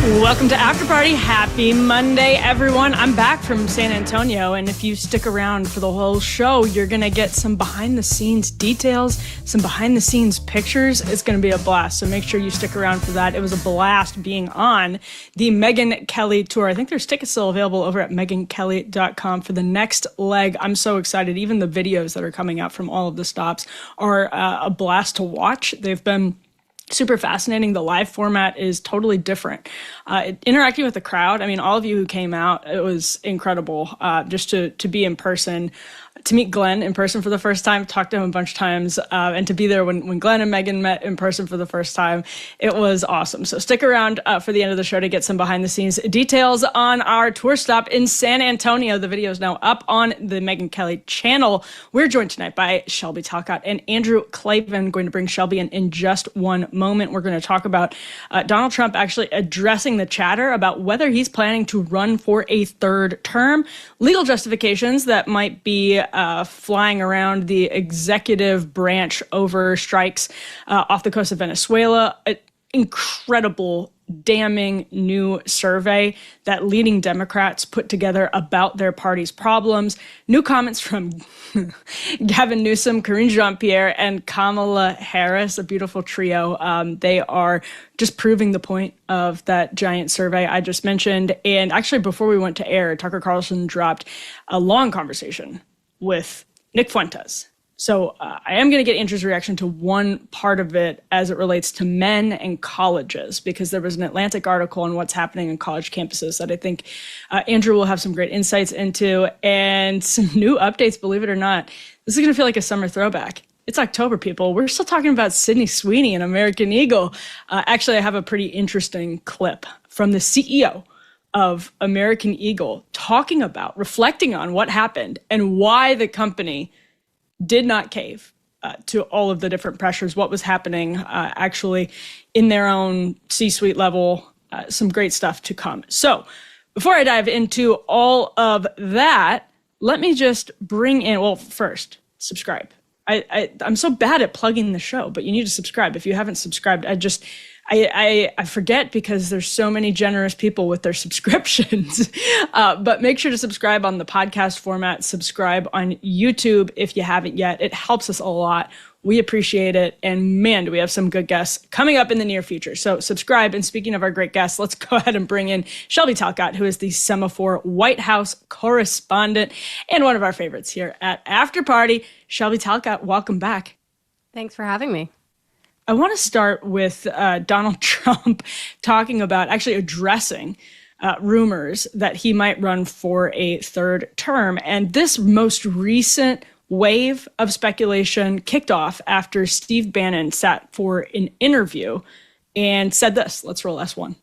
Welcome to After Party. Happy Monday, everyone. I'm back from San Antonio, and if you stick around for the whole show, you're going to get some behind-the-scenes details, some behind-the-scenes pictures. It's going to be a blast, so make sure you stick around for that. It was a blast being on the Megyn Kelly tour. I think there's tickets still available over at megynkelly.com for the next leg. I'm so excited. Even the videos that are coming out from all of the stops are a blast to watch. They've been super fascinating. The live format is totally different. Interacting with the crowd, I mean, all of you who came out, it was incredible just to be in person, to meet Glenn in person for the first time, talk to him a bunch of times, and to be there when Glenn and Megyn met in person for the first time. It was awesome. So stick around for the end of the show to get some behind the scenes details on our tour stop in San Antonio. The video is now up on the Megyn Kelly channel. We're joined tonight by Shelby Talcott and Andrew Klavan. Going to bring Shelby in just one moment. We're going to talk about Donald Trump actually addressing the chatter about whether he's planning to run for a third term, legal justifications that might be flying around the executive branch over strikes off the coast of Venezuela. An incredible, damning new survey that leading Democrats put together about their party's problems. New comments from Gavin Newsom, Karine Jean-Pierre, and Kamala Harris, a beautiful trio. They are just proving the point of that giant survey I just mentioned. And actually, before we went to air, Tucker Carlson dropped a long conversation with Nick Fuentes. So I am going to get Andrew's reaction to one part of it as it relates to men and colleges, because there was an Atlantic article on what's happening in college campuses that I think Andrew will have some great insights into, and some new updates, believe it or not. This is going to feel like a summer throwback. It's October, people. We're still talking about Sydney Sweeney and American Eagle. Actually, I have a pretty interesting clip from the CEO of American Eagle reflecting on what happened and why the company did not cave to all of the different pressures, what was happening actually in their own C-suite level, some great stuff to come. So before I dive into all of that, let me just bring in, well, first, subscribe. I'm so bad at plugging the show, but you need to subscribe. If you haven't subscribed, I forget because there's so many generous people with their subscriptions. But make sure to subscribe on the podcast format. Subscribe on YouTube if you haven't yet. It helps us a lot. We appreciate it. And man, do we have some good guests coming up in the near future. So subscribe. And speaking of our great guests, let's go ahead and bring in Shelby Talcott, who is the Semafor White House correspondent and one of our favorites here at After Party. Shelby Talcott, welcome back. Thanks for having me. I want to start with Donald Trump actually addressing rumors that he might run for a third term. And this most recent wave of speculation kicked off after Steve Bannon sat for an interview and said this. Let's roll S1.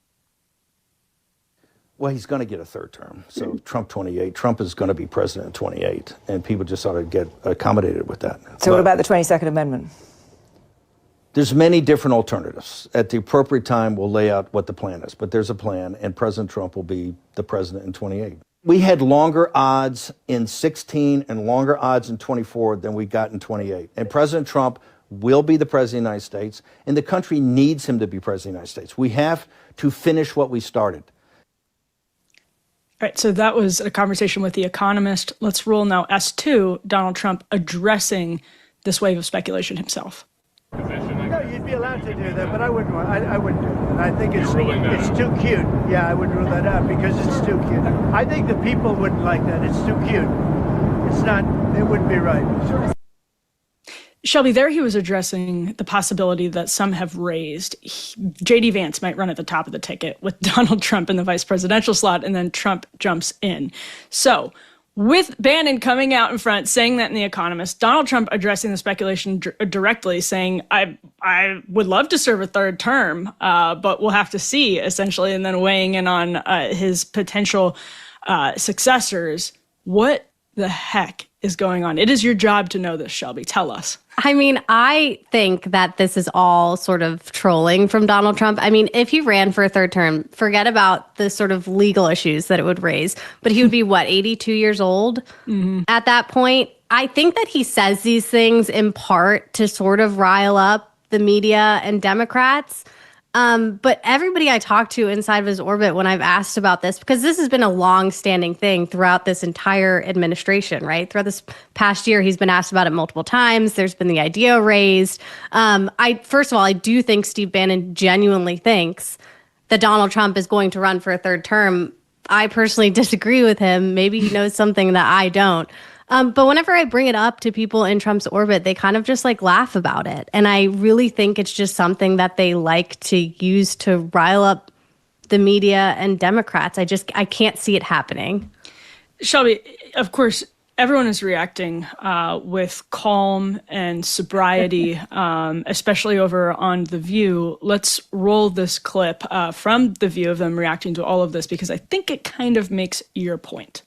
Well, he's going to get a third term. So Trump 28. Trump is going to be president in 28. And people just ought to get accommodated with that. So what about the 22nd Amendment? There's many different alternatives. At the appropriate time, we'll lay out what the plan is. But there's a plan, and President Trump will be the president in 28. We had longer odds in 16 and longer odds in 24 than we got in 28. And President Trump will be the president of the United States, and the country needs him to be president of the United States. We have to finish what we started. All right, so that was a conversation with The Economist. Let's roll now S2, Donald Trump addressing this wave of speculation himself. No, you'd be allowed to do that, but I wouldn't do it. I think it's too cute. Yeah, I would rule that out because it's too cute. I think the people wouldn't like that. It's too cute. It's not, it wouldn't be right. Shelby, there he was addressing the possibility that some have raised. J.D. Vance might run at the top of the ticket with Donald Trump in the vice presidential slot, and then Trump jumps in. So with Bannon coming out in front, saying that in The Economist, Donald Trump addressing the speculation directly, saying, I would love to serve a third term, but we'll have to see, essentially, and then weighing in on his potential successors. What the heck is going on? It is your job to know this, Shelby. Tell us. I mean, I think that this is all sort of trolling from Donald Trump. I mean, if he ran for a third term, forget about the sort of legal issues that it would raise. But he would be, 82 years old at that point? I think that he says these things in part to sort of rile up the media and Democrats. But everybody I talked to inside of his orbit when I've asked about this, because this has been a long-standing thing throughout this entire administration, right? Throughout this past year, he's been asked about it multiple times. There's been the idea raised. First of all, I do think Steve Bannon genuinely thinks that Donald Trump is going to run for a third term. I personally disagree with him. Maybe he knows something that I don't. But whenever I bring it up to people in Trump's orbit, they kind of just like laugh about it. And I really think it's just something that they like to use to rile up the media and Democrats. I can't see it happening. Shelby, of course, everyone is reacting with calm and sobriety, especially over on The View. Let's roll this clip from The View of them reacting to all of this, because I think it kind of makes your point.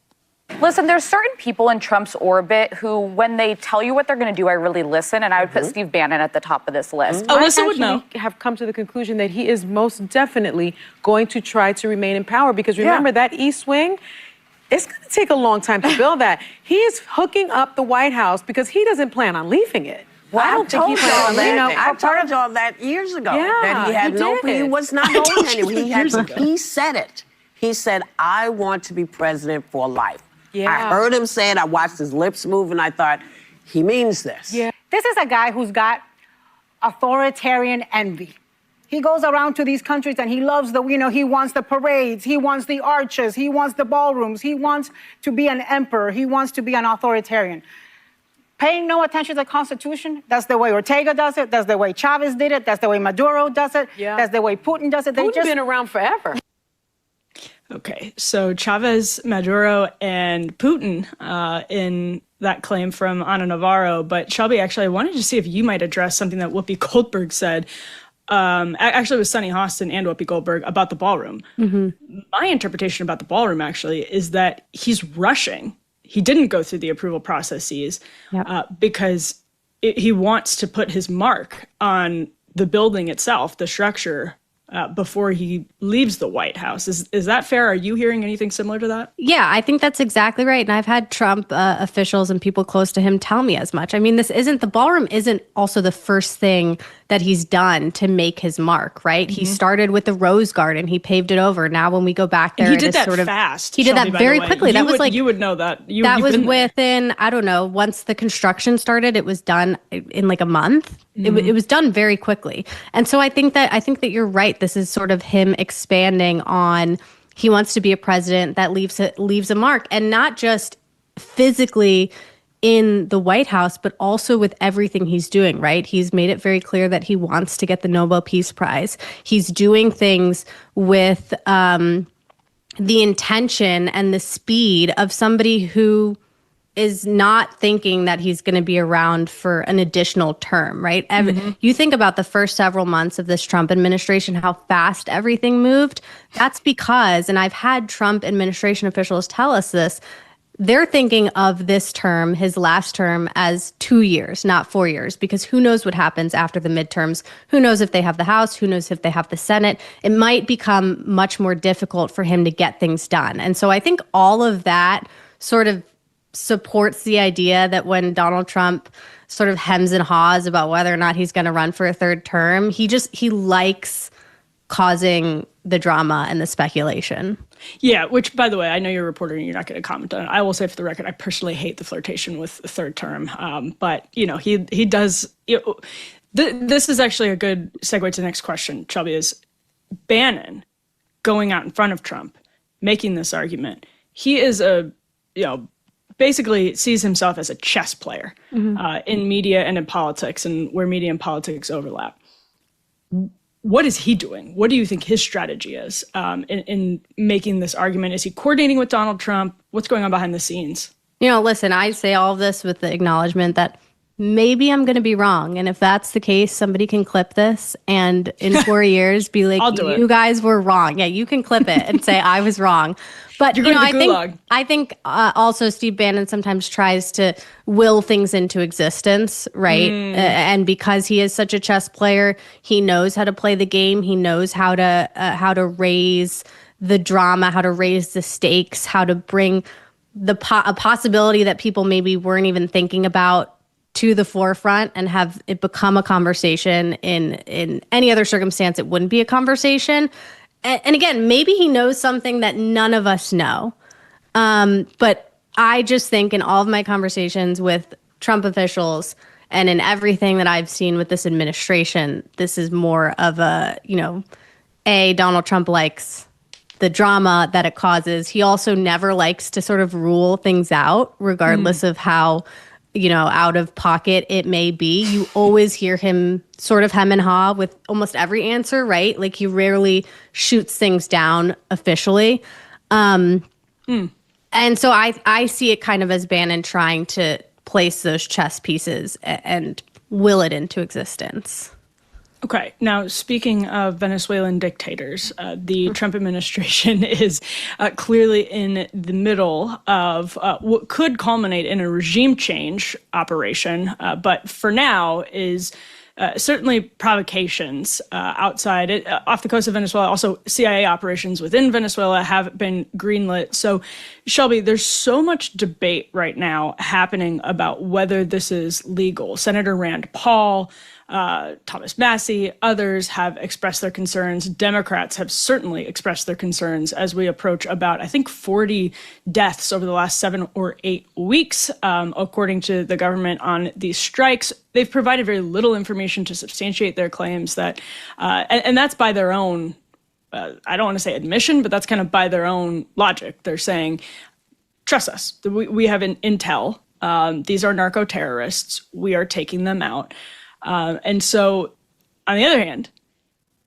Listen, there's certain people in Trump's orbit who, when they tell you what they're going to do, I really listen, and I would put Steve Bannon at the top of this list. Alyssa would know. I have come to the conclusion that he is most definitely going to try to remain in power, because remember that East Wing, it's going to take a long time to build that. He is hooking up the White House because he doesn't plan on leaving it. Well, I told y'all that. I told y'all that years ago. That he had he was not going anywhere. He said it. He said, "I want to be president for life." Yeah. I heard him say it. I watched his lips move, and I thought, he means this. Yeah. This is a guy who's got authoritarian envy. He goes around to these countries and he loves he wants the parades, he wants the arches, he wants the ballrooms, he wants to be an emperor, he wants to be an authoritarian. Paying no attention to the Constitution, that's the way Ortega does it, that's the way Chavez did it, that's the way Maduro does it, that's the way Putin does it. Putin's been around forever. Okay, so Chavez, Maduro, and Putin in that claim from Ana Navarro. But Shelby, actually, I wanted to see if you might address something that Whoopi Goldberg said. Actually, it was Sunny Hostin and Whoopi Goldberg about the ballroom. Mm-hmm. My interpretation about the ballroom, actually, is that he's rushing. He didn't go through the approval processes because he wants to put his mark on the building itself, the structure, before he leaves the White House. Is that fair? Are you hearing anything similar to that? Yeah, I think that's exactly right. And I've had Trump officials and people close to him tell me as much. I mean, the ballroom isn't also the first thing that he's done to make his mark, right? Mm-hmm. He started with the Rose Garden. He paved it over. Now when we go back there, and he did that fast. He did that very quickly. You would know that. That was within, I don't know, once the construction started, it was done in like a month. Mm-hmm. It was done very quickly. And so I think that you're right. This is sort of him expanding on, he wants to be a president that leaves a mark, and not just physically in the White House, but also with everything he's doing, right? He's made it very clear that he wants to get the Nobel Peace Prize. He's doing things with the intention and the speed of somebody who is not thinking that he's going to be around for an additional term, right? Mm-hmm. You think about the first several months of this Trump administration, how fast everything moved. That's because, and I've had Trump administration officials tell us this, they're thinking of this term, his last term, as 2 years, not 4 years, because who knows what happens after the midterms? Who knows if they have the House? Who knows if they have the Senate? It might become much more difficult for him to get things done. And so I think all of that sort of supports the idea that when Donald Trump sort of hems and haws about whether or not he's going to run for a third term, he likes causing the drama and the speculation. Yeah, which, by the way, I know you're a reporter and you're not going to comment on it. I will say for the record, I personally hate the flirtation with the third term. But, he does. This is actually a good segue to the next question, Shelby, is Bannon going out in front of Trump, making this argument. He is basically sees himself as a chess player in media and in politics, and where media and politics overlap. What is he doing? What do you think his strategy is in making this argument? Is he coordinating with Donald Trump? What's going on behind the scenes? Listen, I say all of this with the acknowledgement that maybe I'm going to be wrong. And if that's the case, somebody can clip this and in 4 years be like, you guys were wrong. Yeah, you can clip it and say I was wrong. But I think also Steve Bannon sometimes tries to will things into existence, right? And because he is such a chess player, he knows how to play the game. He knows how to raise the drama, how to raise the stakes, how to bring a possibility that people maybe weren't even thinking about to the forefront and have it become a conversation. In any other circumstance, it wouldn't be a conversation. And again, maybe he knows something that none of us know. But I just think in all of my conversations with Trump officials and in everything that I've seen with this administration, this is more of a, Donald Trump likes the drama that it causes. He also never likes to sort of rule things out, regardless of how, out of pocket it may be. You always hear him sort of hem and haw with almost every answer, right? Like he rarely shoots things down officially. And so I see it kind of as Bannon trying to place those chess pieces and will it into existence. Okay. Now, speaking of Venezuelan dictators, the Trump administration is clearly in the middle of what could culminate in a regime change operation, but for now is certainly provocations outside off the coast of Venezuela. Also, CIA operations within Venezuela have been greenlit. So, Shelby, there's so much debate right now happening about whether this is legal. Senator Rand Paul, Thomas Massie, others have expressed their concerns. Democrats have certainly expressed their concerns as we approach about, I think, 40 deaths over the last 7 or 8 weeks, according to the government on these strikes. They've provided very little information to substantiate their claims that, and that's by their own, I don't want to say admission, but that's kind of by their own logic. They're saying, trust us, we have an intel. These are narco terrorists. We are taking them out. And so, on the other hand,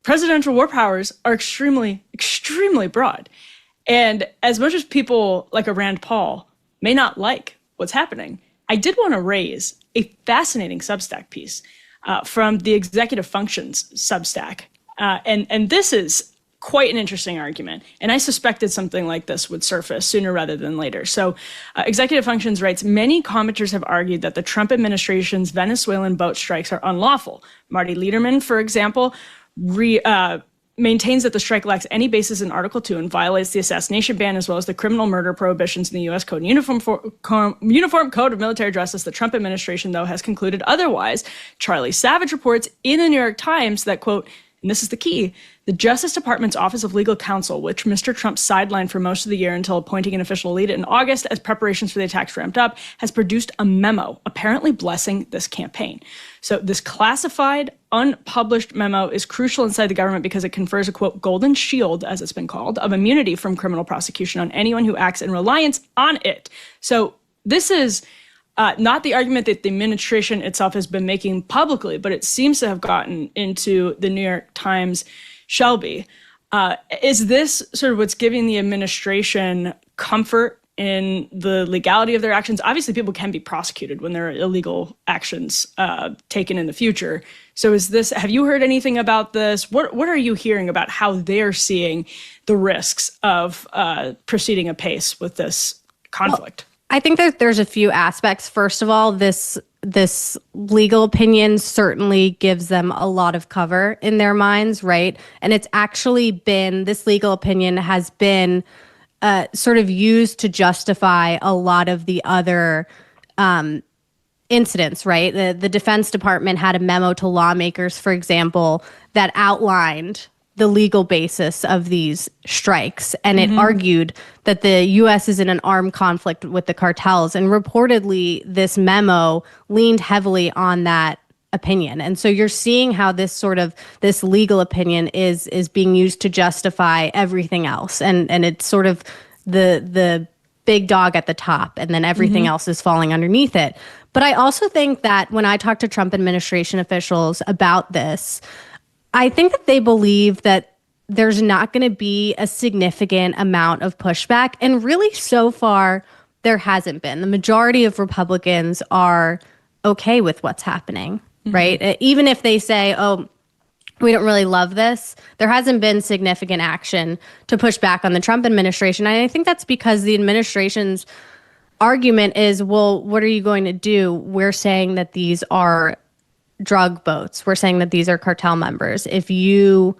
presidential war powers are extremely, extremely broad. And as much as people like a Rand Paul may not like what's happening, I did want to raise a fascinating Substack piece from the Executive Functions Substack. And this is quite an interesting argument. And I suspected something like this would surface sooner rather than later. So Executive Functions writes, many commenters have argued that the Trump administration's Venezuelan boat strikes are unlawful. Marty Lederman, for example, maintains that the strike lacks any basis in Article 2 and violates the assassination ban as well as the criminal murder prohibitions in the U.S. Code and Uniform Code of Military Justice. The Trump administration, though, has concluded otherwise. Charlie Savage reports in the New York Times that, quote, and this is the key, the Justice Department's Office of Legal Counsel, which Mr. Trump sidelined for most of the year until appointing an official lead in August as preparations for the attacks ramped up, has produced a memo apparently blessing this campaign. So this classified, unpublished memo is crucial inside the government because it confers a, quote, golden shield, as it's been called, of immunity from criminal prosecution on anyone who acts in reliance on it. So this is not the argument that the administration itself has been making publicly, but it seems to have gotten into the New York Times. Shelby, is this sort of what's giving the administration comfort in the legality of their actions? Obviously, people can be prosecuted when there are illegal actions taken in the future. So is this, have you heard anything about this? What are you hearing about how they're seeing the risks of proceeding apace with this conflict? Well, I think that there's a few aspects. First of all, this legal opinion certainly gives them a lot of cover in their minds, right? And it's actually been, this legal opinion has been sort of used to justify a lot of the other incidents, right? The Defense Department had a memo to lawmakers, for example, that outlined the legal basis of these strikes. And it argued that the U.S. is in an armed conflict with the cartels. And reportedly, this memo leaned heavily on that opinion. And so you're seeing how this legal opinion is being used to justify everything else. And it's sort of the big dog at the top, and then everything else is falling underneath it. But I also think that when I talk to Trump administration officials about this, I think that they believe that there's not going to be a significant amount of pushback. And really, so far, there hasn't been. The majority of Republicans are okay with what's happening, right? Even if they say, oh, we don't really love this, there hasn't been significant action to push back on the Trump administration. And I think that's because the administration's argument is, well, what are you going to do? We're saying that these are drug boats. We're saying that these are cartel members. If you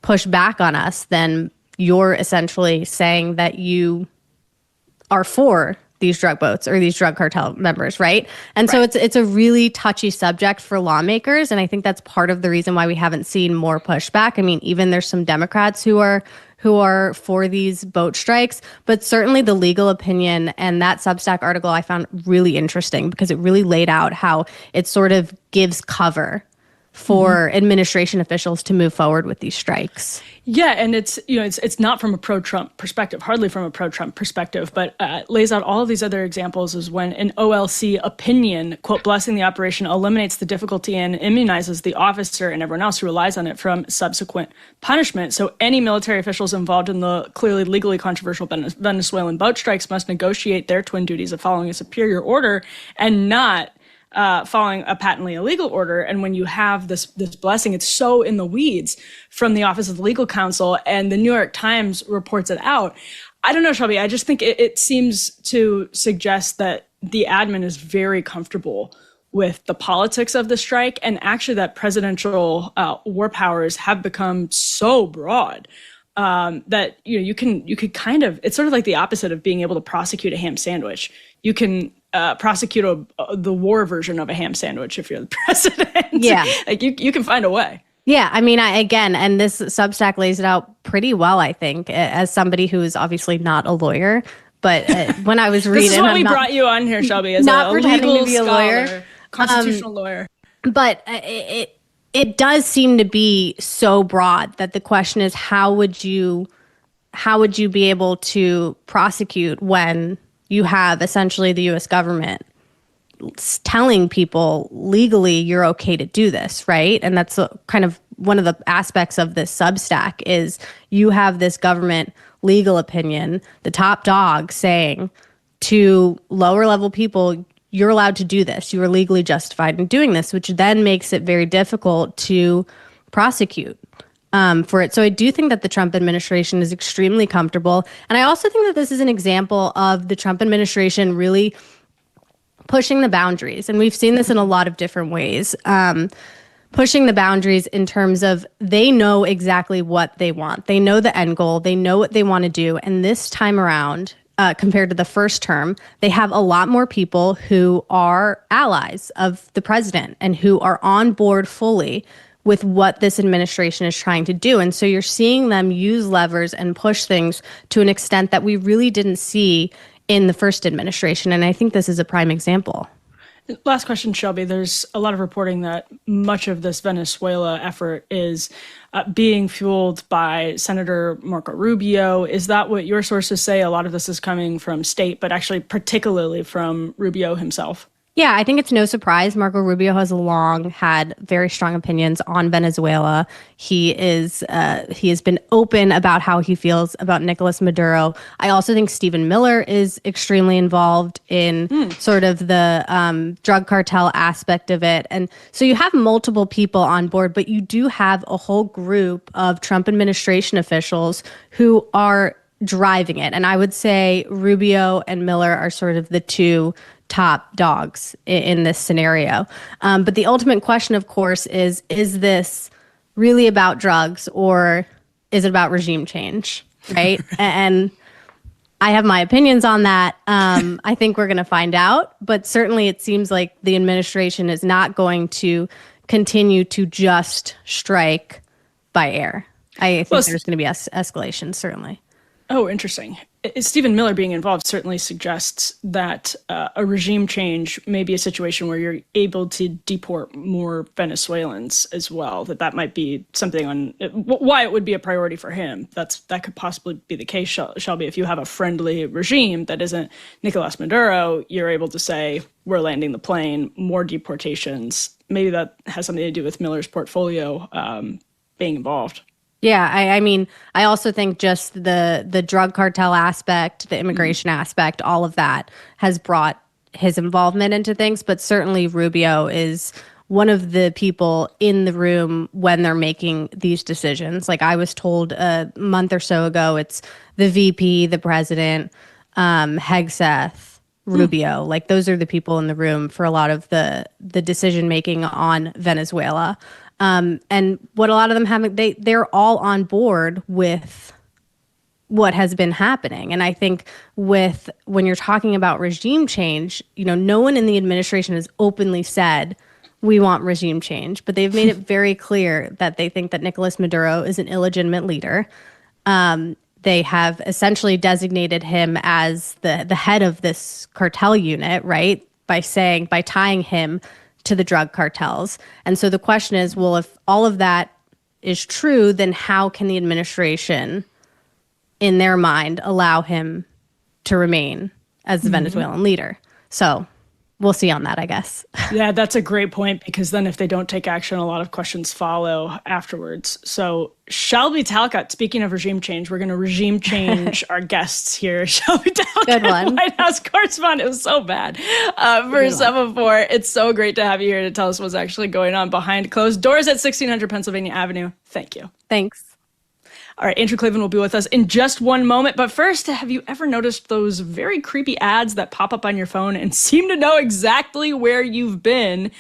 push back on us, then you're essentially saying that you are for these drug boats or these drug cartel members, right? And so it's a really touchy subject for lawmakers, and I think that's part of the reason why we haven't seen more pushback. I mean, even there's some Democrats who are for these boat strikes, but certainly the legal opinion and that Substack article I found really interesting because it really laid out how it sort of gives cover for administration officials to move forward with these strikes. Yeah, and it's not from a pro-Trump perspective, hardly from a pro-Trump perspective, but lays out all of these other examples as when an OLC opinion, quote, blessing the operation eliminates the difficulty and immunizes the officer and everyone else who relies on it from subsequent punishment. So any military officials involved in the clearly legally controversial Venezuelan boat strikes must negotiate their twin duties of following a superior order and not following a patently illegal order. And when you have this blessing, it's so in the weeds from the Office of the Legal Counsel, and the New York Times reports it out. I don't know, Shelby, I just think it seems to suggest that the admin is very comfortable with the politics of the strike, and actually that presidential war powers have become so broad that you could kind of, it's sort of like the opposite of being able to prosecute a ham sandwich. You can prosecute the war version of a ham sandwich if you're the president. Yeah. Like you can find a way. Yeah, I mean, and this Substack lays it out pretty well, I think, as somebody who is obviously not a lawyer. But when I was reading, this is what we brought you on here, Shelby, as not a pretending legal to be a lawyer, constitutional lawyer. But it does seem to be so broad that the question is, how would you be able to prosecute when you have essentially the U.S. government telling people legally you're okay to do this, right? And that's kind of one of the aspects of this Substack is you have this government legal opinion, the top dog saying to lower level people, you're allowed to do this. You are legally justified in doing this, which then makes it very difficult to prosecute for it. So I do think that the Trump administration is extremely comfortable. And I also think that this is an example of the Trump administration really pushing the boundaries. And we've seen this in a lot of different ways. Pushing the boundaries in terms of they know exactly what they want. They know the end goal. They know what they want to do. And this time around, compared to the first term, they have a lot more people who are allies of the president and who are on board fully with what this administration is trying to do. And so you're seeing them use levers and push things to an extent that we really didn't see in the first administration. And I think this is a prime example. Last question, Shelby. There's a lot of reporting that much of this Venezuela effort is being fueled by Senator Marco Rubio. Is that what your sources say? A lot of this is coming from state, but actually particularly from Rubio himself. Yeah, I think it's no surprise. Marco Rubio has long had very strong opinions on Venezuela. He has been open about how he feels about Nicolas Maduro. I also think Stephen Miller is extremely involved in sort of the drug cartel aspect of it. And so you have multiple people on board, but you do have a whole group of Trump administration officials who are driving it. And I would say Rubio and Miller are sort of the two top dogs in this scenario. But the ultimate question, of course, is this really about drugs or is it about regime change, right? And I have my opinions on that. I think we're going to find out. But certainly it seems like the administration is not going to continue to just strike by air. I think there's going to be escalation, certainly. Oh, interesting. Stephen Miller being involved certainly suggests that a regime change may be a situation where you're able to deport more Venezuelans as well, that might be something on why it would be a priority for him. That could possibly be the case, Shelby. If you have a friendly regime that isn't Nicolas Maduro, you're able to say, we're landing the plane, more deportations. Maybe that has something to do with Miller's portfolio being involved. Yeah, I mean, I also think just the drug cartel aspect, the immigration aspect, all of that has brought his involvement into things. But certainly Rubio is one of the people in the room when they're making these decisions. Like I was told a month or so ago, it's the VP, the president, Hegseth, Rubio. Like those are the people in the room for a lot of the decision making on Venezuela. And what a lot of them have, they're all on board with what has been happening. And I think when you're talking about regime change, no one in the administration has openly said, we want regime change, but they've made it very clear that they think that Nicolas Maduro is an illegitimate leader. They have essentially designated him as the head of this cartel unit, right? By tying him to the drug cartels. And so the question is, well, if all of that is true, then how can the administration, in their mind, allow him to remain as the Venezuelan leader? So we'll see on that, I guess. Yeah, that's a great point, because then if they don't take action, a lot of questions follow afterwards. So Shelby Talcott, speaking of regime change, we're going to regime change our guests here. Shelby Talcott, good one. White House correspondent. It was so bad for Semafor. It's so great to have you here to tell us what's actually going on behind closed doors at 1600 Pennsylvania Avenue. Thank you. Thanks. All right, Andrew Klavan will be with us in just one moment. But first, have you ever noticed those very creepy ads that pop up on your phone and seem to know exactly where you've been,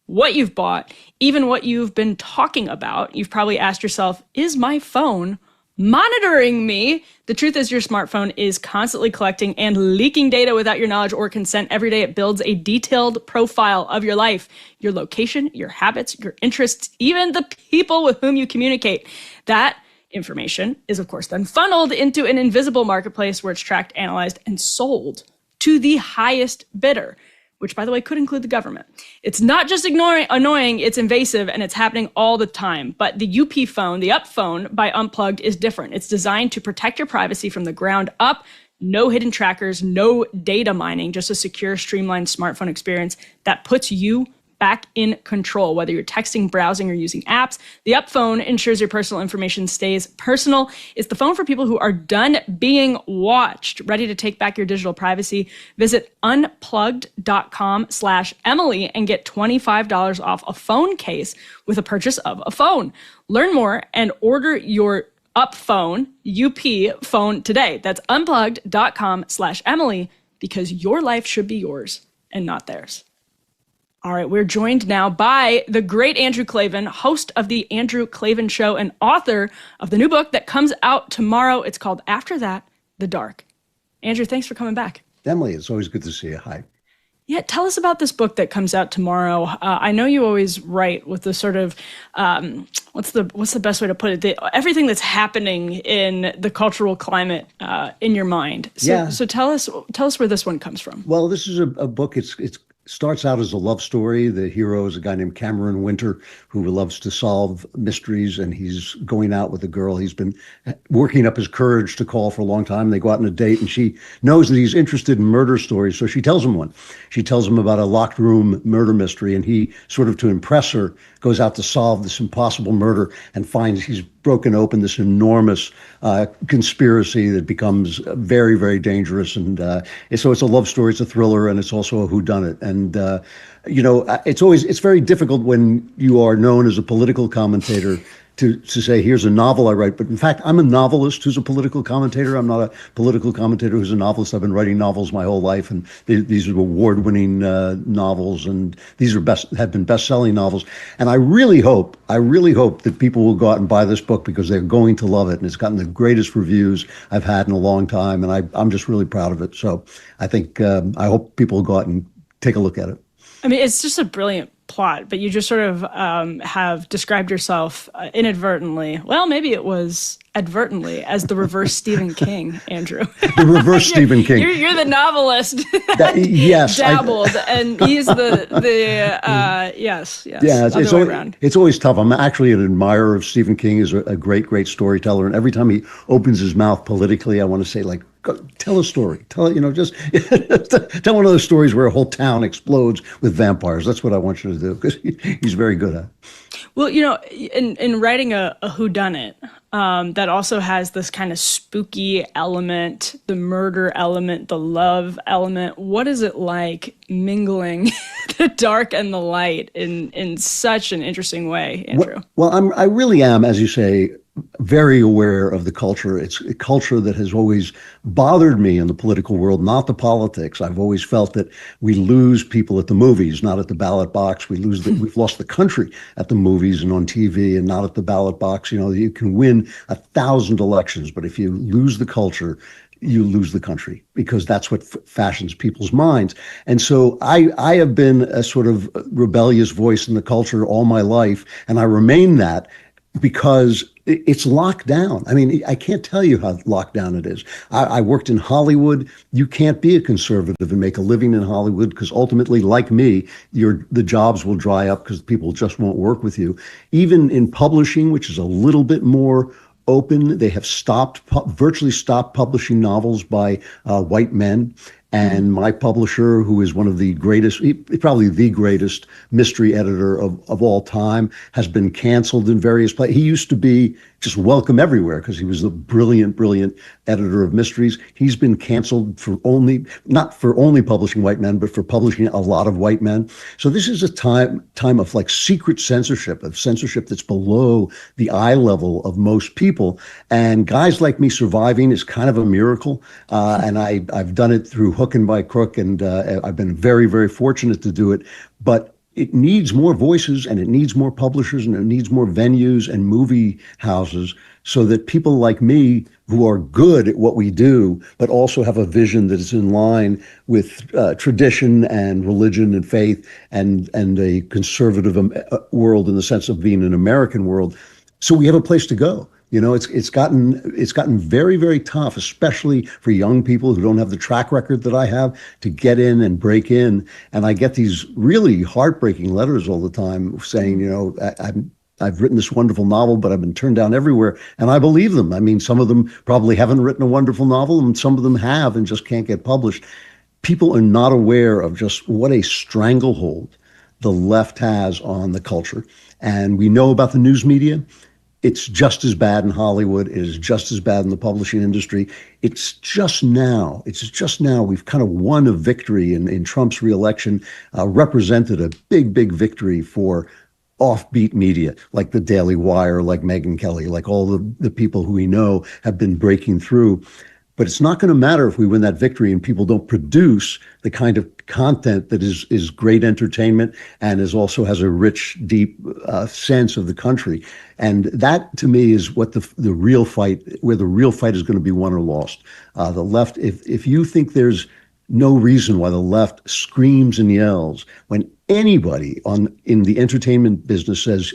what you've bought, even what you've been talking about? You've probably asked yourself, is my phone monitoring me? The truth is your smartphone is constantly collecting and leaking data without your knowledge or consent. Every day it builds a detailed profile of your life, your location, your habits, your interests, even the people with whom you communicate. That information is, of course, then funneled into an invisible marketplace where it's tracked, analyzed, and sold to the highest bidder, which, by the way, could include the government. It's not just annoying, it's invasive, and it's happening all the time. But the UP phone, the Up phone by Unplugged, is different. It's designed to protect your privacy from the ground up. No hidden trackers, no data mining, just a secure, streamlined smartphone experience that puts you back in control, whether you're texting, browsing, or using apps. The Up phone ensures your personal information stays personal. It's the phone for people who are done being watched, ready to take back your digital privacy. Visit unplugged.com/Emily and get $25 off a phone case with a purchase of a phone. Learn more and order your Up phone, UP phone today. That's unplugged.com/Emily, because your life should be yours and not theirs. All right, we're joined now by the great Andrew Klavan, host of the Andrew Klavan Show and author of the new book that comes out tomorrow. It's called After That, The Dark. Andrew, thanks for coming back. Emily, it's always good to see you. Hi. Yeah, tell us about this book that comes out tomorrow. I know you always write with the sort of, what's the best way to put it? Everything that's happening in the cultural climate in your mind. So tell us where this one comes from. Well, this is a book. It's starts out as a love story. The hero is a guy named Cameron Winter who loves to solve mysteries, and he's going out with a girl. He's been working up his courage to call for a long time. They go out on a date, and she knows that he's interested in murder stories, so she tells him one. She tells him about a locked room murder mystery, and he, sort of to impress her, goes out to solve this impossible murder and finds he's broken open this enormous conspiracy that becomes very, very dangerous. And so it's a love story, it's a thriller, and it's also a whodunit. And, it's very difficult when you are known as a political commentator to say, here's a novel I write. But in fact, I'm a novelist who's a political commentator. I'm not a political commentator who's a novelist. I've been writing novels my whole life, and these are award-winning novels, and these have been best-selling novels. And I really hope that people will go out and buy this book, because they're going to love it. And it's gotten the greatest reviews I've had in a long time, and I'm just really proud of it. So I think I hope people will go out and take a look at it. I mean, it's just a brilliant plot, but you just sort of have described yourself inadvertently, well, maybe it was advertently, as the reverse Stephen King, Andrew. The reverse Stephen King. You're the novelist. Yes. Dabbled, and he's yes. Yeah, it's always tough. I'm actually an admirer of Stephen King. He's a great, great storyteller, and every time he opens his mouth politically, I want to say, like, tell a story. Just tell one of those stories where a whole town explodes with vampires. That's what I want you to do, because he's very good at it. Well, in writing a whodunit, that also has this kind of spooky element, the murder element, the love element. What is it like mingling the dark and the light in such an interesting way, Andrew? Well, I really am, as you say, very aware of the culture. It's a culture that has always bothered me in the political world, not the politics. I've always felt that we lose people at the movies, not at the ballot box. We've lost the country at the movies and on TV and not at the ballot box. You can win 1,000 elections, but if you lose the culture, you lose the country, because that's what fashions people's minds. And so I have been a sort of rebellious voice in the culture all my life, and I remain that because it's locked down. I mean, I can't tell you how locked down it is. I worked in Hollywood. You can't be a conservative and make a living in Hollywood, because ultimately, like me, the jobs will dry up because people just won't work with you. Even in publishing, which is a little bit more open, they have virtually stopped publishing novels by white men. And my publisher, who is one of the greatest, probably the greatest mystery editor of all time, has been canceled in various places. He used to be just welcome everywhere because he was a brilliant, brilliant editor of mysteries. He's been canceled not for only publishing white men, but for publishing a lot of white men. So this is a time of like secret censorship, of censorship that's below the eye level of most people. And guys like me surviving is kind of a miracle. And I've done it through hook and by crook, and I've been very, very fortunate to do it. But it needs more voices, and it needs more publishers, and it needs more venues and movie houses, so that people like me, who are good at what we do, but also have a vision that is in line with tradition and religion and faith and a conservative world in the sense of being an American world, so we have a place to go. It's gotten very, very tough, especially for young people who don't have the track record that I have, to get in and break in. And I get these really heartbreaking letters all the time saying, I've written this wonderful novel, but I've been turned down everywhere. And I believe them. I mean, some of them probably haven't written a wonderful novel, and some of them have and just can't get published. People are not aware of just what a stranglehold the left has on the culture. And we know about the news media. It's just as bad in Hollywood. It is just as bad in the publishing industry. It's just now we've kind of won a victory in Trump's reelection, represented a big, big victory for offbeat media, like the Daily Wire, like Megyn Kelly, like all the people who we know have been breaking through. But it's not going to matter if we win that victory and people don't produce the kind of content that is great entertainment and also has a rich, deep sense of the country. And that, to me, is what the real fight, where the real fight is going to be won or lost. The left, if you think there's no reason why the left screams and yells when anybody in the entertainment business says,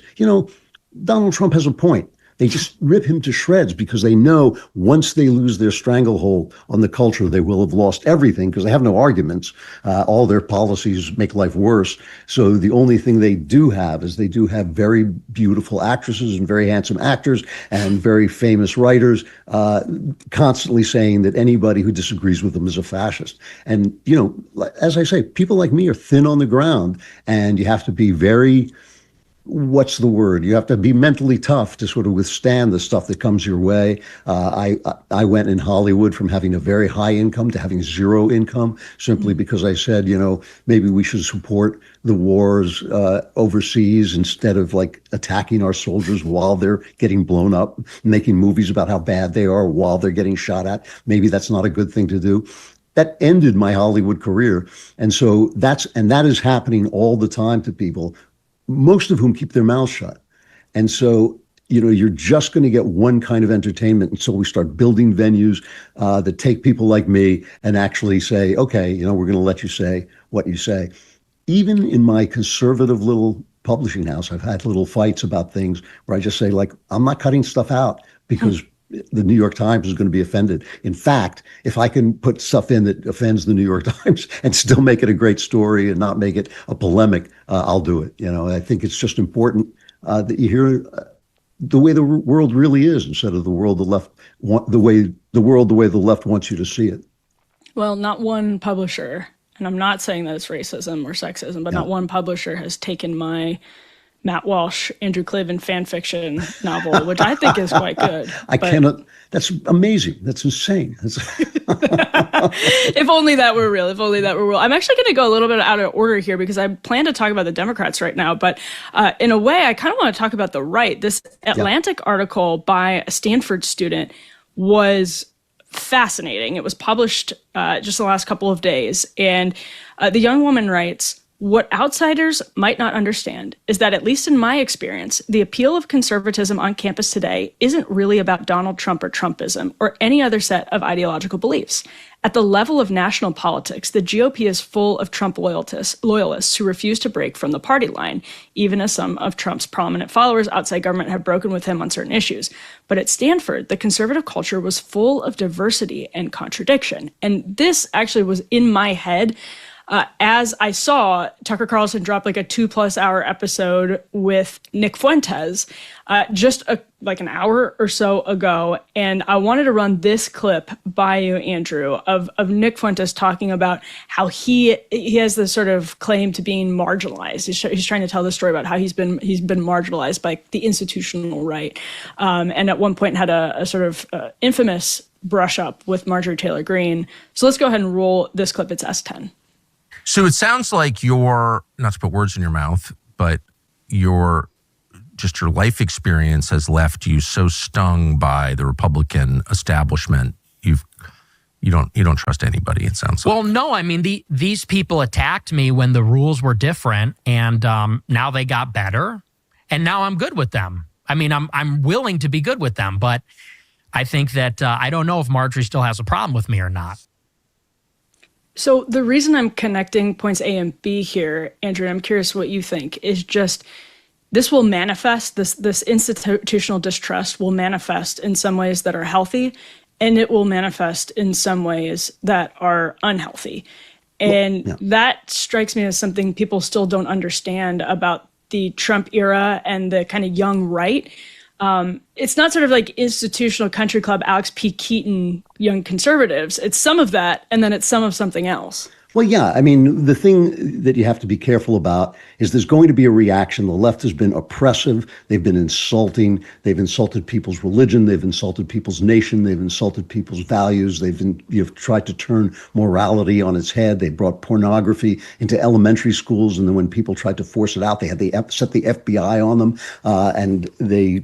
Donald Trump has a point, they just rip him to shreds, because they know once they lose their stranglehold on the culture, they will have lost everything, because they have no arguments. All their policies make life worse. So the only thing they do have is they do have very beautiful actresses and very handsome actors and very famous writers constantly saying that anybody who disagrees with them is a fascist. And, as I say, people like me are thin on the ground, and you have to be very... what's the word? You have to be mentally tough to sort of withstand the stuff that comes your way. I went in Hollywood from having a very high income to having zero income, simply because I said, maybe we should support the wars overseas instead of like attacking our soldiers while they're getting blown up, making movies about how bad they are while they're getting shot at. Maybe that's not a good thing to do. That ended my Hollywood career. And so that is happening all the time to people, most of whom keep their mouths shut. And so, you're just going to get one kind of entertainment until we start building venues that take people like me and actually say, okay, we're going to let you say what you say. Even in my conservative little publishing house, I've had little fights about things where I just say, like, I'm not cutting stuff out because the New York Times is going to be offended. In fact, if I can put stuff in that offends the New York Times and still make it a great story and not make it a polemic, I'll do it. I think it's just important that you hear the way the world really is instead of the world the way the left wants you to see it. Well, not one publisher, and I'm not saying that it's racism or sexism, but not one publisher has taken my Matt Walsh, Andrew Klavan fan fiction novel, which I think is quite good. I cannot. That's amazing. That's insane. If only that were real. If only that were real. I'm actually going to go a little bit out of order here because I plan to talk about the Democrats right now. But in a way, I kind of want to talk about the right. This Atlantic article by a Stanford student was fascinating. It was published just the last couple of days. And the young woman writes, "What outsiders might not understand is that, at least in my experience, the appeal of conservatism on campus today isn't really about Donald Trump or Trumpism or any other set of ideological beliefs. At the level of national politics, the GOP is full of Trump loyalists who refuse to break from the party line, even as some of Trump's prominent followers outside government have broken with him on certain issues. But at Stanford, the conservative culture was full of diversity and contradiction." And this actually was in my head as I saw Tucker Carlson drop like a 2+ hour episode with Nick Fuentes just like an hour or so ago. And I wanted to run this clip by you, Andrew, of Nick Fuentes talking about how he has this sort of claim to being marginalized. He's trying to tell the story about how he's been marginalized by the institutional right. And at one point had a sort of infamous brush up with Marjorie Taylor Greene. So let's go ahead and roll this clip. It's S10. So it sounds like your, not to put words in your mouth, but your life experience has left you so stung by the Republican establishment. You don't trust anybody, it sounds like. Well, no, I mean, these people attacked me when the rules were different, and now they got better, and now I'm good with them. I mean, I'm willing to be good with them, but I think that I don't know if Marjorie still has a problem with me or not. So the reason I'm connecting points A and B here, Andrew, and I'm curious what you think, is just this will manifest, this institutional distrust will manifest in some ways that are healthy, and it will manifest in some ways that are unhealthy. And that strikes me as something people still don't understand about the Trump era and the kind of young right. It's not sort of like institutional country club, Alex P. Keaton, young conservatives. It's some of that, and then it's some of something else. Well, yeah, I mean, the thing that you have to be careful about is there's going to be a reaction. The left has been oppressive. They've been insulting. They've insulted people's religion. They've insulted people's nation. They've insulted people's values. You've tried to turn morality on its head. They brought pornography into elementary schools. And then when people tried to force it out, they had set the FBI on them. And they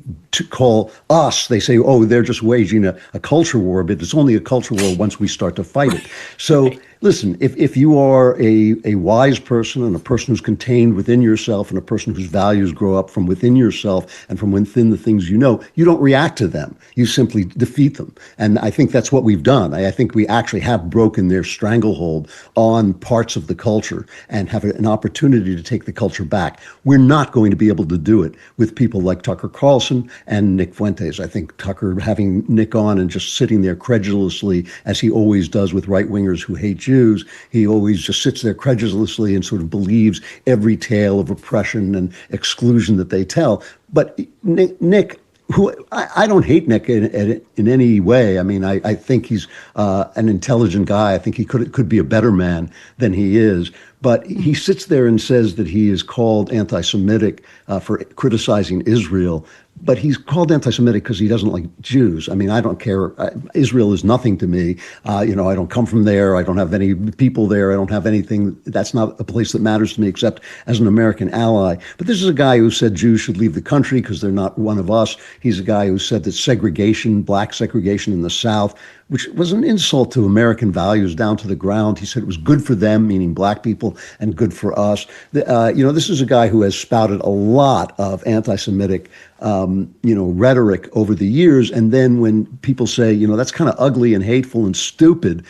call us, they say, oh, they're just waging a culture war, but it's only a culture war once we start to fight it. So listen, if you are a wise person and a person who's contained within yourself and a person whose values grow up from within yourself and from within the things you know, you don't react to them. You simply defeat them. And I think that's what we've done. I think we actually have broken their stranglehold on parts of the culture and have an opportunity to take the culture back. We're not going to be able to do it with people like Tucker Carlson and Nick Fuentes. I think Tucker having Nick on and just sitting there credulously, as he always does with right-wingers who hate Jews, he always just sits there credulously and sort of believes every tale of oppression and exclusion that they tell. But Nick, who I don't hate Nick in any way. I mean, I think he's an intelligent guy. I think he could be a better man than he is. But he sits there and says that he is called anti-Semitic for criticizing Israel. But he's called anti-Semitic because he doesn't like Jews. I mean, I don't care. Israel is nothing to me. I don't come from there. I don't have any people there. I don't have anything. That's not a place that matters to me except as an American ally. But this is a guy who said Jews should leave the country because they're not one of us. He's a guy who said that segregation, black segregation in the South, which was an insult to American values down to the ground. He said it was good for them, meaning black people, and good for us. This is a guy who has spouted a lot of anti-Semitic rhetoric over the years. And then when people say, that's kind of ugly and hateful and stupid,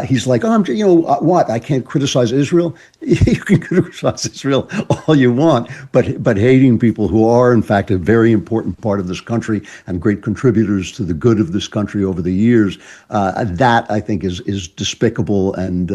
he's like, what? I can't criticize Israel? You can criticize Israel all you want, but hating people who are, in fact, a very important part of this country and great contributors to the good of this country over the years, that I think is despicable and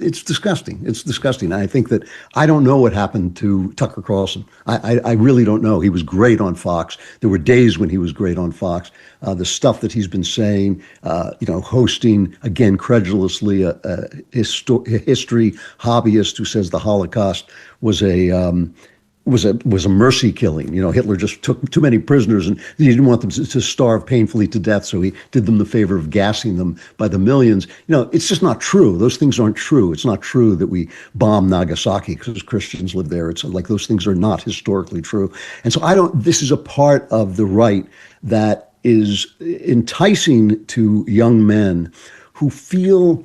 it's disgusting. It's disgusting. And I think that I don't know what happened to Tucker Carlson. I really don't know. He was great on Fox. There were days when he was great on Fox. The stuff that he's been saying, hosting, again, credulously, a history hobbyist who says the Holocaust was was a mercy killing. Hitler just took too many prisoners and he didn't want them to starve painfully to death, so he did them the favor of gassing them by the millions. It's just not true. Those things aren't true. It's not true that we bombed Nagasaki because Christians live there. It's like those things are not historically true. And so this is a part of the right that is enticing to young men who feel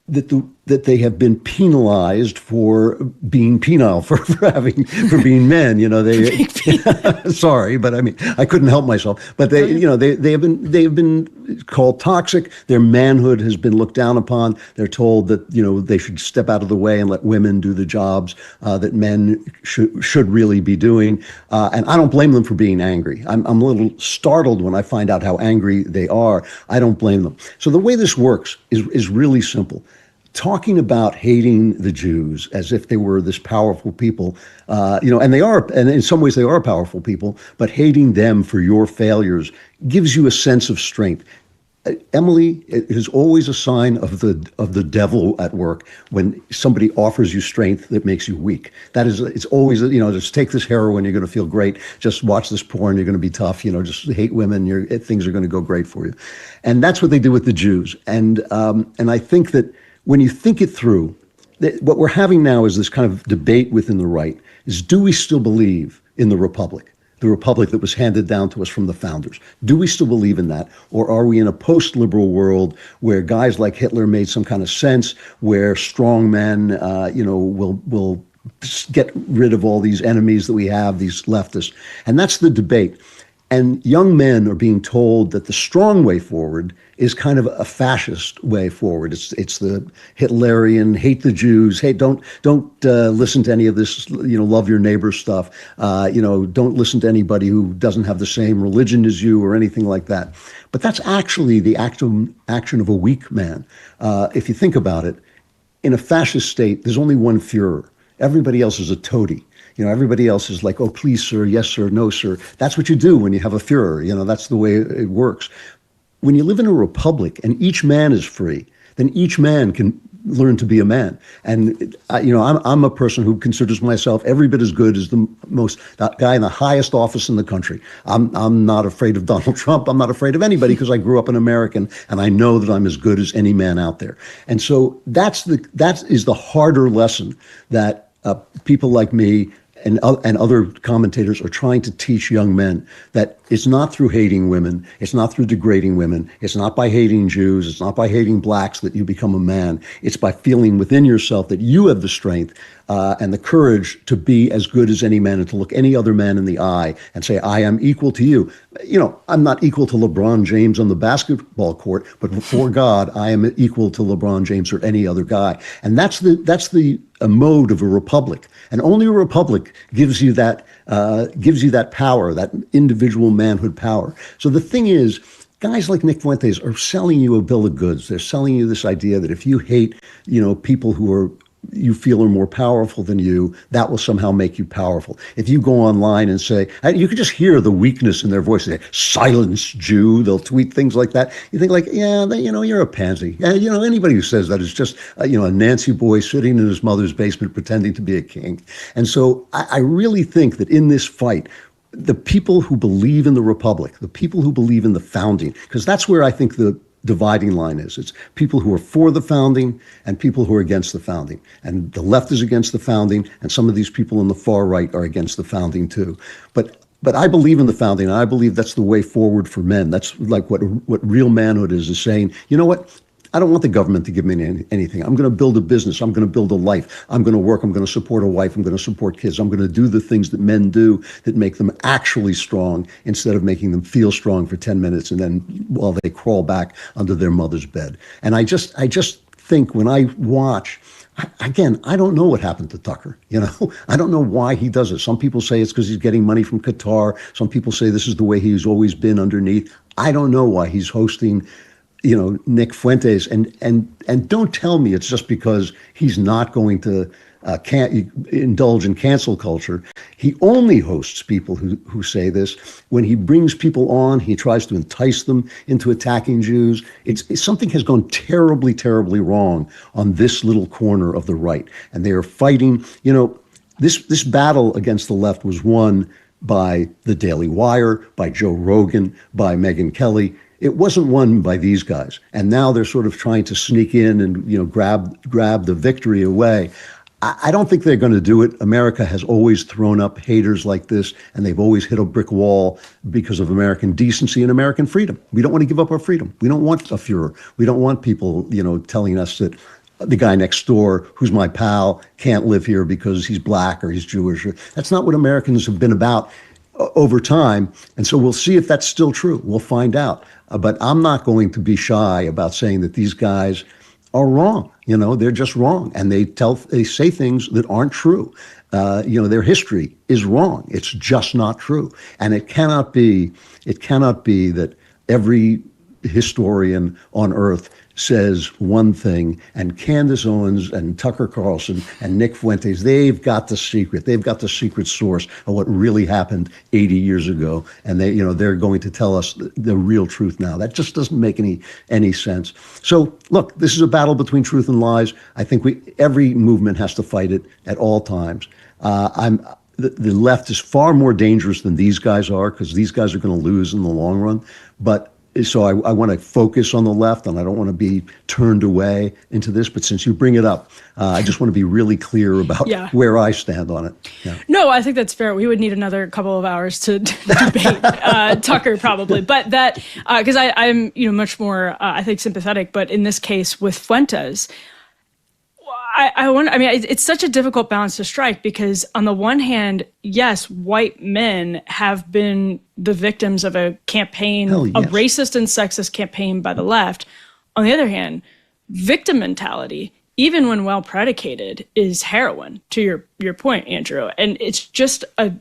that they have been penalized for being penile, for being men. Sorry, but I mean, I couldn't help myself. But they have been called toxic. Their manhood has been looked down upon. They're told that they should step out of the way and let women do the jobs that men should really be doing. And I don't blame them for being angry. I'm a little startled when I find out how angry they are. I don't blame them. So the way this works is really simple. Talking about hating the Jews as if they were this powerful people, and they are, and in some ways they are powerful people, but hating them for your failures gives you a sense of strength. Emily, it is always a sign of the devil at work when somebody offers you strength that makes you weak. It's always, just take this heroin, you're going to feel great. Just watch this porn, you're going to be tough. Just hate women, things are going to go great for you. And that's what they do with the Jews. And I think that when you think it through, what we're having now is this kind of debate within the right, is do we still believe in the republic that was handed down to us from the founders? Do we still believe in that? Or are we in a post-liberal world where guys like Hitler made some kind of sense, where strong men, will get rid of all these enemies that we have, these leftists? And that's the debate. And young men are being told that the strong way forward is kind of a fascist way forward. It's the Hitlerian, hate the Jews, don't listen to any of this, love your neighbor stuff. Don't listen to anybody who doesn't have the same religion as you or anything like that. But that's actually the action of a weak man. If you think about it, in a fascist state, there's only one Führer. Everybody else is a toady. Everybody else is like, oh, please, sir, yes, sir, no, sir. That's what you do when you have a Führer. That's the way it works. When you live in a republic and each man is free, then each man can learn to be a man. And, I'm a person who considers myself every bit as good as that guy in the highest office in the country. I'm not afraid of Donald Trump. I'm not afraid of anybody because I grew up an American and I know that I'm as good as any man out there. And so that is the harder lesson that people like me and other commentators are trying to teach young men, that it's not through hating women, it's not through degrading women, it's not by hating Jews, it's not by hating blacks that you become a man. It's by feeling within yourself that you have the strength and the courage to be as good as any man and to look any other man in the eye and say, I am equal to you. I'm not equal to LeBron James on the basketball court, but before God, I am equal to LeBron James or any other guy. And that's the mode of a republic. And only a republic gives you that power, that individual manhood power. So the thing is, guys like Nick Fuentes are selling you a bill of goods. They're selling you this idea that if you hate, people who you feel are more powerful than you, that will somehow make you powerful. If you go online and say, you can just hear the weakness in their voice. They say, silence Jew. They'll tweet things like that. You think like, you're a pansy. Anybody who says that is just, a Nancy boy sitting in his mother's basement pretending to be a king. And so I really think that in this fight, the people who believe in the republic, the people who believe in the founding, because that's where I think the dividing line is. It's people who are for the founding and people who are against the founding. And the left is against the founding, and some of these people on the far right are against the founding too. But I believe in the founding, and I believe that's the way forward for men. That's like what real manhood is saying, you know what? I don't want the government to give me anything. I'm going to build a business. I'm going to build a life. I'm going to work. I'm going to support a wife. I'm going to support kids. I'm going to do the things that men do that make them actually strong instead of making them feel strong for 10 minutes and then while they crawl back under their mother's bed. And I just think when I watch, again, I don't know what happened to Tucker. I don't know why he does it. Some people say it's because he's getting money from Qatar. Some people say this is the way he's always been underneath. I don't know why he's hosting Nick Fuentes, and don't tell me it's just because he's not going to can't indulge in cancel culture. He only hosts people who say this. When he brings people on, he tries to entice them into attacking Jews. Something has gone terribly, terribly wrong on this little corner of the right, and they are fighting. This battle against the left was won by the Daily Wire, by Joe Rogan, by Megyn Kelly. It wasn't won by these guys. And now they're sort of trying to sneak in and, grab the victory away. I don't think they're going to do it. America has always thrown up haters like this, and they've always hit a brick wall because of American decency and American freedom. We don't want to give up our freedom. We don't want a Fuhrer. We don't want people, telling us that the guy next door, who's my pal, can't live here because he's black or he's Jewish. That's not what Americans have been about over time. And so we'll see if that's still true. We'll find out. But I'm not going to be shy about saying that these guys are wrong. They're just wrong. And they say things that aren't true. Their history is wrong. It's just not true. And it cannot be that every historian on earth says one thing, and Candace Owens and Tucker Carlson and Nick Fuentes, they've got the secret. They've got the secret source of what really happened 80 years ago. And they're going to tell us the real truth now. That just doesn't make any sense. So look, this is a battle between truth and lies. I think every movement has to fight it at all times. The left is far more dangerous than these guys are, because these guys are going to lose in the long run. So I want to focus on the left, and I don't want to be turned away into this. But since you bring it up, I just want to be really clear about where I stand on it. Yeah. No, I think that's fair. We would need another couple of hours to debate Tucker probably. But that, because I'm much more, I think, sympathetic. But in this case with Fuentes, it's such a difficult balance to strike, because on the one hand, yes, white men have been the victims of a campaign, a racist and sexist campaign by the left. On the other hand, victim mentality, even when well predicated, is heroin, to your point, Andrew. And it's just I'm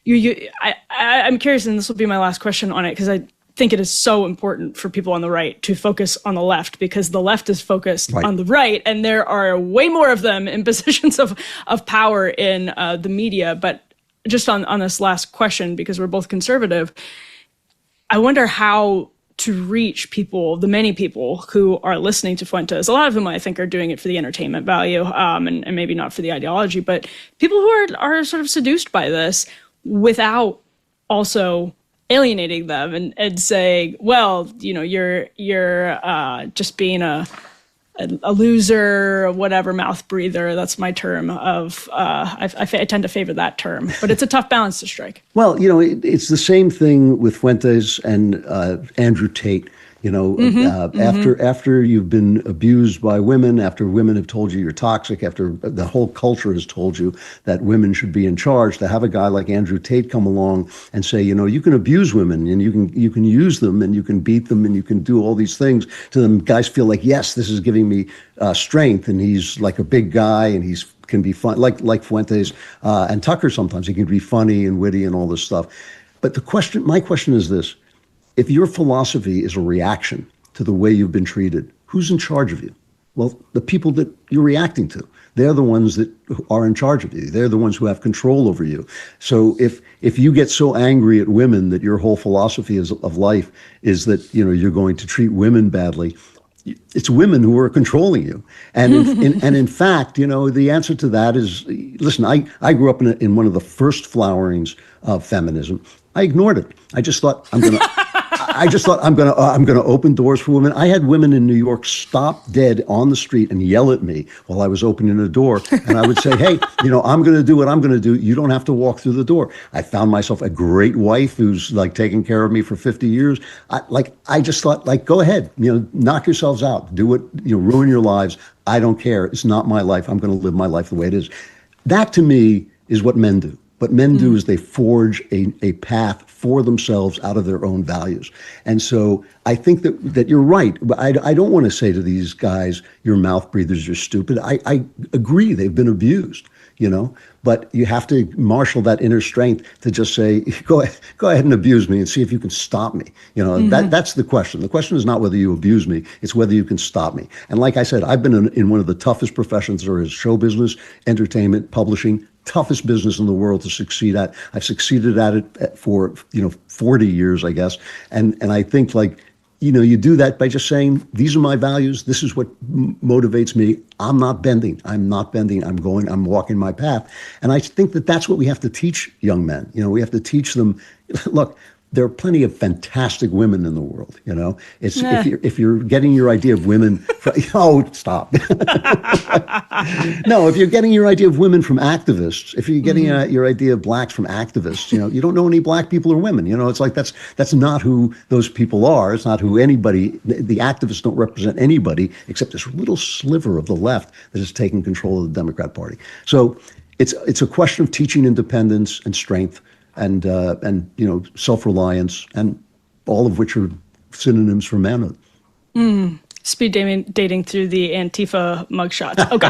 curious, and this will be my last question on it, because I think it is so important for people on the right to focus on the left, because the left is focused on the right, and there are way more of them in positions of power in the media. But just on this last question, because we're both conservative, I wonder how to reach people, the many people who are listening to Fuentes. A lot of them, I think, are doing it for the entertainment value, and maybe not for the ideology, but people who are sort of seduced by this without also alienating them and saying, well, you're just being a loser, whatever, mouth breather. That's my term of, I tend to favor that term, but it's a tough balance to strike. Well, it's the same thing with Fuentes and Andrew Tate. After you've been abused by women, after women have told you you're toxic, after the whole culture has told you that women should be in charge, to have a guy like Andrew Tate come along and say, you can abuse women, and you can use them, and you can beat them, and you can do all these things to them. Guys feel like, yes, this is giving me strength, and he's like a big guy, and can be fun, like Fuentes and Tucker. Sometimes he can be funny and witty and all this stuff. But my question is this. If your philosophy is a reaction to the way you've been treated, who's in charge of you? Well, the people that you're reacting to. They're the ones that are in charge of you. They're the ones who have control over you. So if you get so angry at women that your whole philosophy of life is that you're going to treat women badly, it's women who are controlling you. And in fact, the answer to that is, listen, I grew up in one of the first flowerings of feminism. I ignored it. I just thought I'm going to open doors for women. I had women in New York stop dead on the street and yell at me while I was opening a door. And I would say, hey, I'm going to do what I'm going to do. You don't have to walk through the door. I found myself a great wife who's like taking care of me for 50 years. I just thought, go ahead, knock yourselves out, do what, ruin your lives. I don't care. It's not my life. I'm going to live my life the way it is. That to me is what men do. What men do is they forge a path for themselves out of their own values. And so I think that you're right. I don't want to say to these guys, you're mouth breathers, you're stupid. I agree, they've been abused, but you have to marshal that inner strength to just say, go ahead and abuse me and see if you can stop me. That's the question. The question is not whether you abuse me, it's whether you can stop me. And like I said, I've been in one of the toughest professions there is: show business, entertainment, publishing. Toughest business in the world to succeed at. I've succeeded at it for 40 years, I guess. And I think you do that by just saying, these are my values. This is what motivates me. I'm not bending. I'm walking my path. And I think that that's what we have to teach young men. We have to teach them, look, there are plenty of fantastic women in the world. If you're getting your idea of women, stop. No, if you're getting your idea of women from activists, if you're getting your idea of blacks from activists, you don't know any black people or women. It's like that's not who those people are. It's not who anybody. The activists don't represent anybody except this little sliver of the left that has taken control of the Democrat Party. So it's a question of teaching independence and strength. And self-reliance, and all of which are synonyms for manhood. Speed dating through the Antifa mugshots. Okay,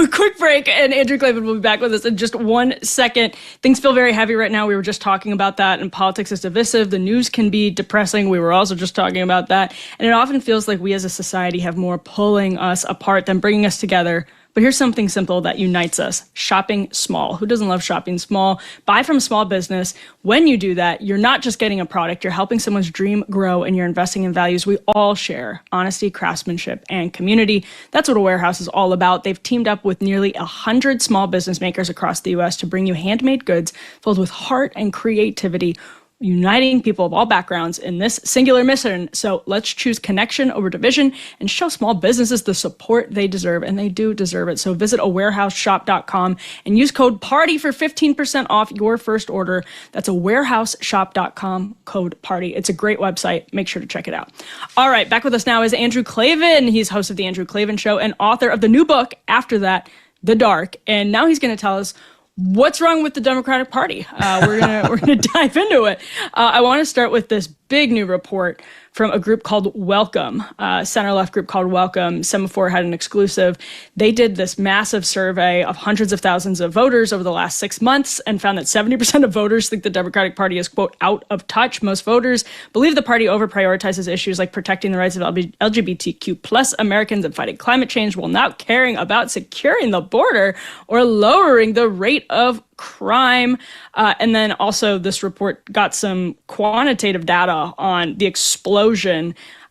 quick break, and Andrew Klavan will be back with us in just 1 second. Things feel very heavy right now. We were just talking about that, and politics is divisive. The news can be depressing. We were also just talking about that. And it often feels like we as a society have more pulling us apart than bringing us together. But here's something simple that unites us: shopping small. Who doesn't love shopping small? Buy from a small business. When you do that, you're not just getting a product, you're helping someone's dream grow, and you're investing in values we all share: honesty, craftsmanship, and community. That's what A Warehouse is all about. They've teamed up with nearly 100 small business makers across the U.S. to bring you handmade goods filled with heart and creativity, uniting people of all backgrounds in this singular mission. So let's choose connection over division and show small businesses the support they deserve, and they do deserve it. So visit awarehouseshop.com and use code PARTY for 15% off your first order. That's awarehouseshop.com, code PARTY. It's a great website. Make sure to check it out. All right, back with us now is Andrew Klavan. He's host of The Andrew Klavan Show and author of the new book, After That, The Dark. And now he's going to tell us what's wrong with the Democratic Party. We're gonna dive into it. I want to start with this big new report from a group called Welcome, center-left group called Welcome. Semafor had an exclusive. They did this massive survey of hundreds of thousands of voters over the last 6 months and found that 70% of voters think the Democratic Party is, quote, out of touch. Most voters believe the party over-prioritizes issues like protecting the rights of LGBTQ plus Americans and fighting climate change while not caring about securing the border or lowering the rate of crime. And then also this report got some quantitative data on the explosion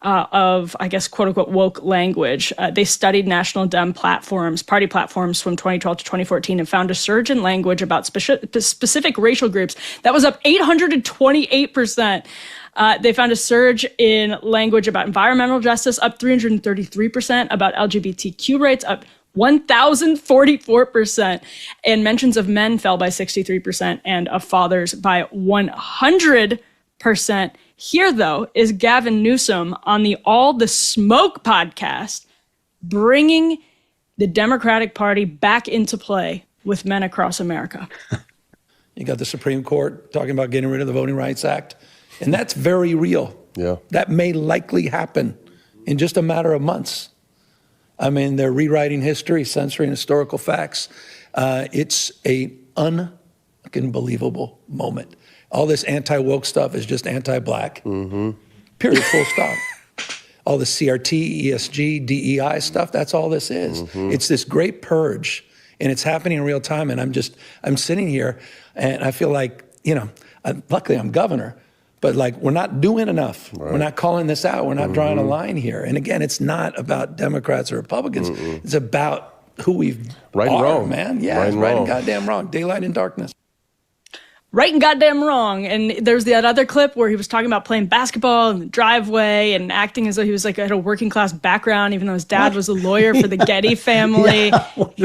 of, I guess, quote unquote, woke language. They studied national Dem platforms, party platforms from 2012 to 2014 and found a surge in language about specific racial groups that was up 828%. They found a surge in language about environmental justice, up 333%, about LGBTQ rights, up 1,044%, and mentions of men fell by 63%, and of fathers by 100%. Here, though, is Gavin Newsom on the All the Smoke podcast, bringing the Democratic Party back into play with men across America. You got the Supreme Court talking about getting rid of the Voting Rights Act, and that's very real. Yeah. That may likely happen in just a matter of months. I mean, they're rewriting history, censoring historical facts. It's a unbelievable moment. All this anti-woke stuff is just anti-black. Period, full stop. All the CRT, ESG, DEI stuff, that's all this is. It's this great purge, and it's happening in real time. And I'm sitting here, and I feel like, luckily I'm governor, but like, we're not doing enough. Right. We're not calling this out. We're not drawing a line here. And again, it's not about Democrats or Republicans. It's about who we've right and wrong, man. Yeah, right and goddamn wrong. Daylight and darkness. Right and goddamn wrong. And there's that other clip where he was talking about playing basketball in the driveway and acting as though he was like had a working class background, even though his dad was a lawyer for the Getty family.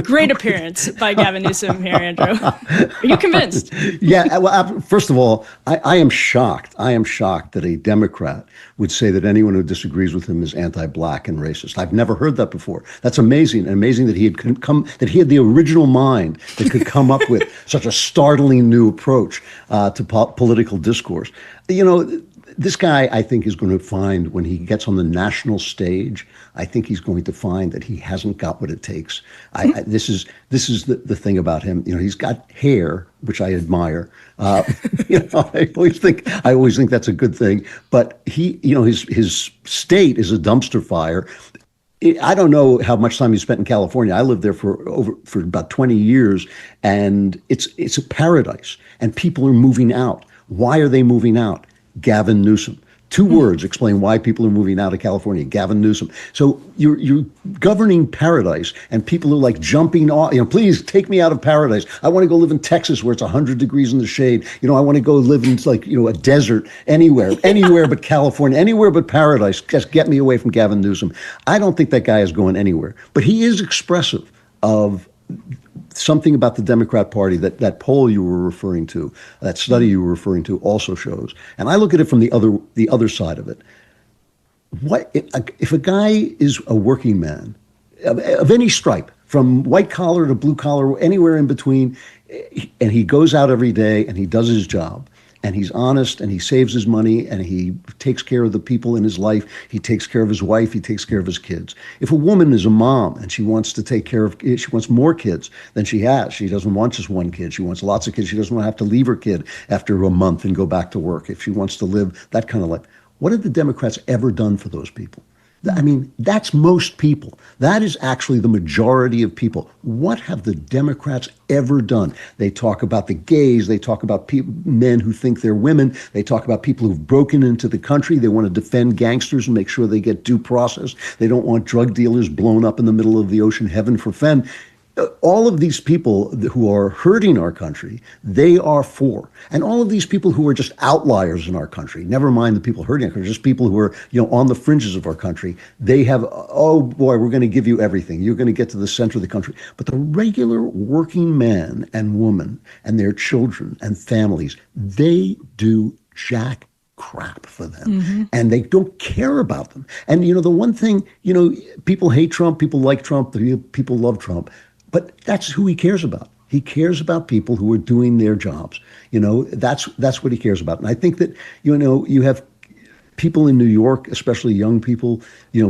Great appearance by Gavin Newsom here, Andrew. Are you convinced? Yeah. Well, first of all, I am shocked. I am shocked that a Democrat would say that anyone who disagrees with him is anti-black and racist. I've never heard that before. That's amazing. And amazing that he had the original mind that could come up with such a startling new approach to political discourse. This guy, I think, is going to find when he gets on the national stage, I think he's going to find that he hasn't got what it takes. This is the thing about him. He's got hair, which I admire. I always think that's a good thing. But his state is a dumpster fire. I don't know how much time he spent in California. I lived there for about 20 years, and it's a paradise. And people are moving out. Why are they moving out? Gavin Newsom. Two words explain why people are moving out of California. Gavin Newsom. So you're governing paradise, and people are like jumping off. Please take me out of paradise. I want to go live in Texas where it's 100 degrees in the shade. I want to go live in a desert anywhere but California, anywhere but paradise. Just get me away from Gavin Newsom. I don't think that guy is going anywhere, but he is expressive of something about the Democrat Party that poll you were referring to, that study you were referring to, also shows. And I look at it from the other side of it. What if a guy is a working man of any stripe, from white collar to blue collar, anywhere in between, and he goes out every day and he does his job, and he's honest, and he saves his money, and he takes care of the people in his life. He takes care of his wife. He takes care of his kids. If a woman is a mom and she wants to take care of, she wants more kids than she has. She doesn't want just one kid. She wants lots of kids. She doesn't want to have to leave her kid after a month and go back to work. If she wants to live that kind of life. What have the Democrats ever done for those people? I mean, that's most people. That is actually the majority of people. What have the Democrats ever done? They talk about the gays. They talk about men who think they're women. They talk about people who've broken into the country. They want to defend gangsters and make sure they get due process. They don't want drug dealers blown up in the middle of the ocean, heaven forfend. All of these people who are hurting our country, they are for. And all of these people who are just outliers in our country, never mind the people hurting our country, just people who are, on the fringes of our country, they have, oh boy, we're going to give you everything. You're going to get to the center of the country. But the regular working man and woman and their children and families, they do jack crap for them. And they don't care about them. And, the one thing, people hate Trump, people like Trump, people love Trump. But that's who he cares about. He cares about people who are doing their jobs. That's what he cares about. And I think that, you have people in New York, especially young people,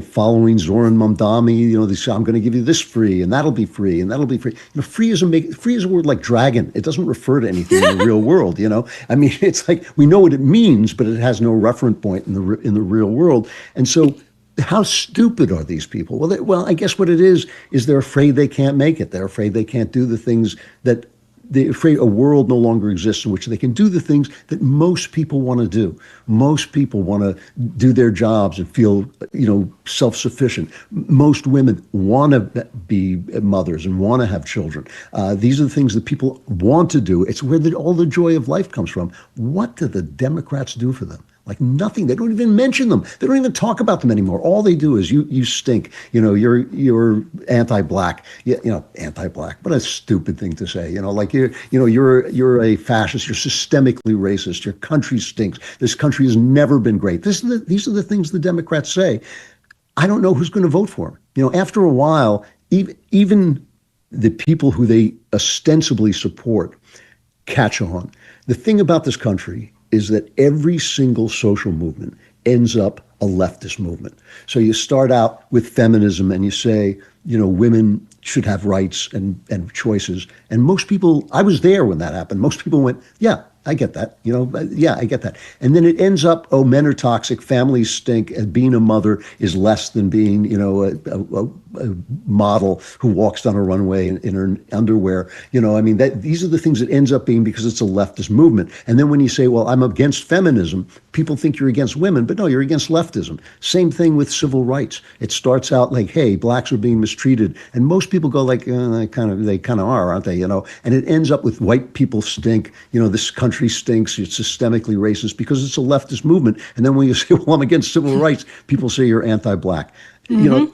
following Zoran Mamdani, they say, I'm going to give you this free, and that'll be free, and that'll be free. Free is a word like dragon. It doesn't refer to anything in the real world, I mean, it's like, we know what it means, but it has no reference point in the real world. And so, how stupid are these people? Well, I guess what it is they're afraid they can't make it. They're afraid they can't do the things that they're afraid a world no longer exists in which they can do the things that most people want to do. Most people want to do their jobs and feel, self-sufficient. Most women want to be mothers and want to have children. These are the things that people want to do. It's where all the joy of life comes from. What do the Democrats do for them? Like nothing. They don't even mention them. They don't even talk about them anymore. All they do is you stink. You're anti-black. Anti-black. What a stupid thing to say. You're a fascist. You're systemically racist. Your country stinks. This country has never been great. These are the things the Democrats say. I don't know who's going to vote for them. After a while, even the people who they ostensibly support catch on. The thing about this country is that every single social movement ends up a leftist movement. So you start out with feminism and you say, women should have rights and choices. And most people, I was there when that happened. Most people went, yeah, I get that. Yeah, I get that. And then it ends up, men are toxic, families stink, and being a mother is less than being, a model who walks down a runway in her underwear. These are the things it ends up being because it's a leftist movement. And then when you say, well, I'm against feminism, people think you're against women, but no, you're against leftism. Same thing with civil rights. It starts out like, hey, blacks are being mistreated. And most people go like, they kind of are, aren't they? And it ends up with white people stink. This country stinks. It's systemically racist because it's a leftist movement. And then when you say, well, I'm against civil rights, people say you're anti-black.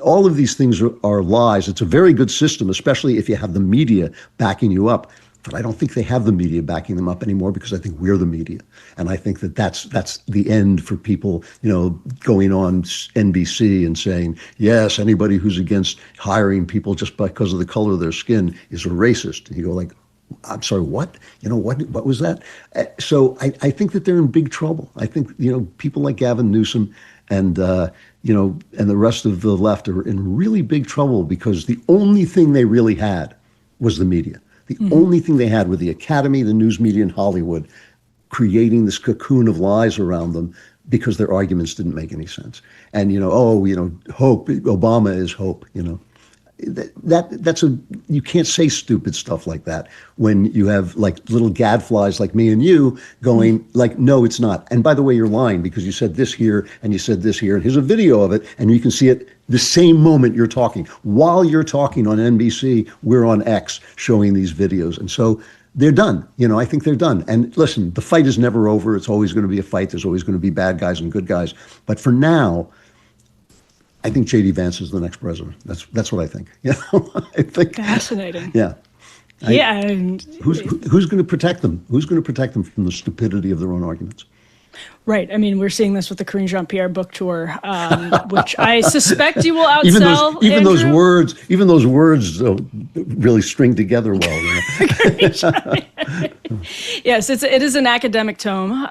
All of these things are lies. It's a very good system, especially if you have the media backing you up. But I don't think they have the media backing them up anymore because I think we're the media. And I think that's the end for people, going on NBC and saying, yes, anybody who's against hiring people just because of the color of their skin is a racist. And you go like, I'm sorry, what? What was that? So I think that they're in big trouble. I think, people like Gavin Newsom and the rest of the left are in really big trouble because the only thing they really had was the media. The only thing they had were the Academy, the news media, and Hollywood creating this cocoon of lies around them because their arguments didn't make any sense. And, hope, Obama is hope, you can't say stupid stuff like that when you have like little gadflies like me and you going like, no, it's not. And by the way, you're lying because you said this here and you said this here. And here's a video of it, and you can see it the same moment you're talking. While you're talking on NBC, we're on X showing these videos. And so they're done. I think they're done. And listen, the fight is never over. It's always going to be a fight. There's always going to be bad guys and good guys. But for now, I think J.D. Vance is the next president. That's what I think. I think. Fascinating. Yeah. Who's going to protect them? Who's going to protect them from the stupidity of their own arguments? Right. I mean, we're seeing this with the Karine Jean-Pierre book tour, which I suspect you will outsell. Even those words really string together well. Yes, it is an academic tome,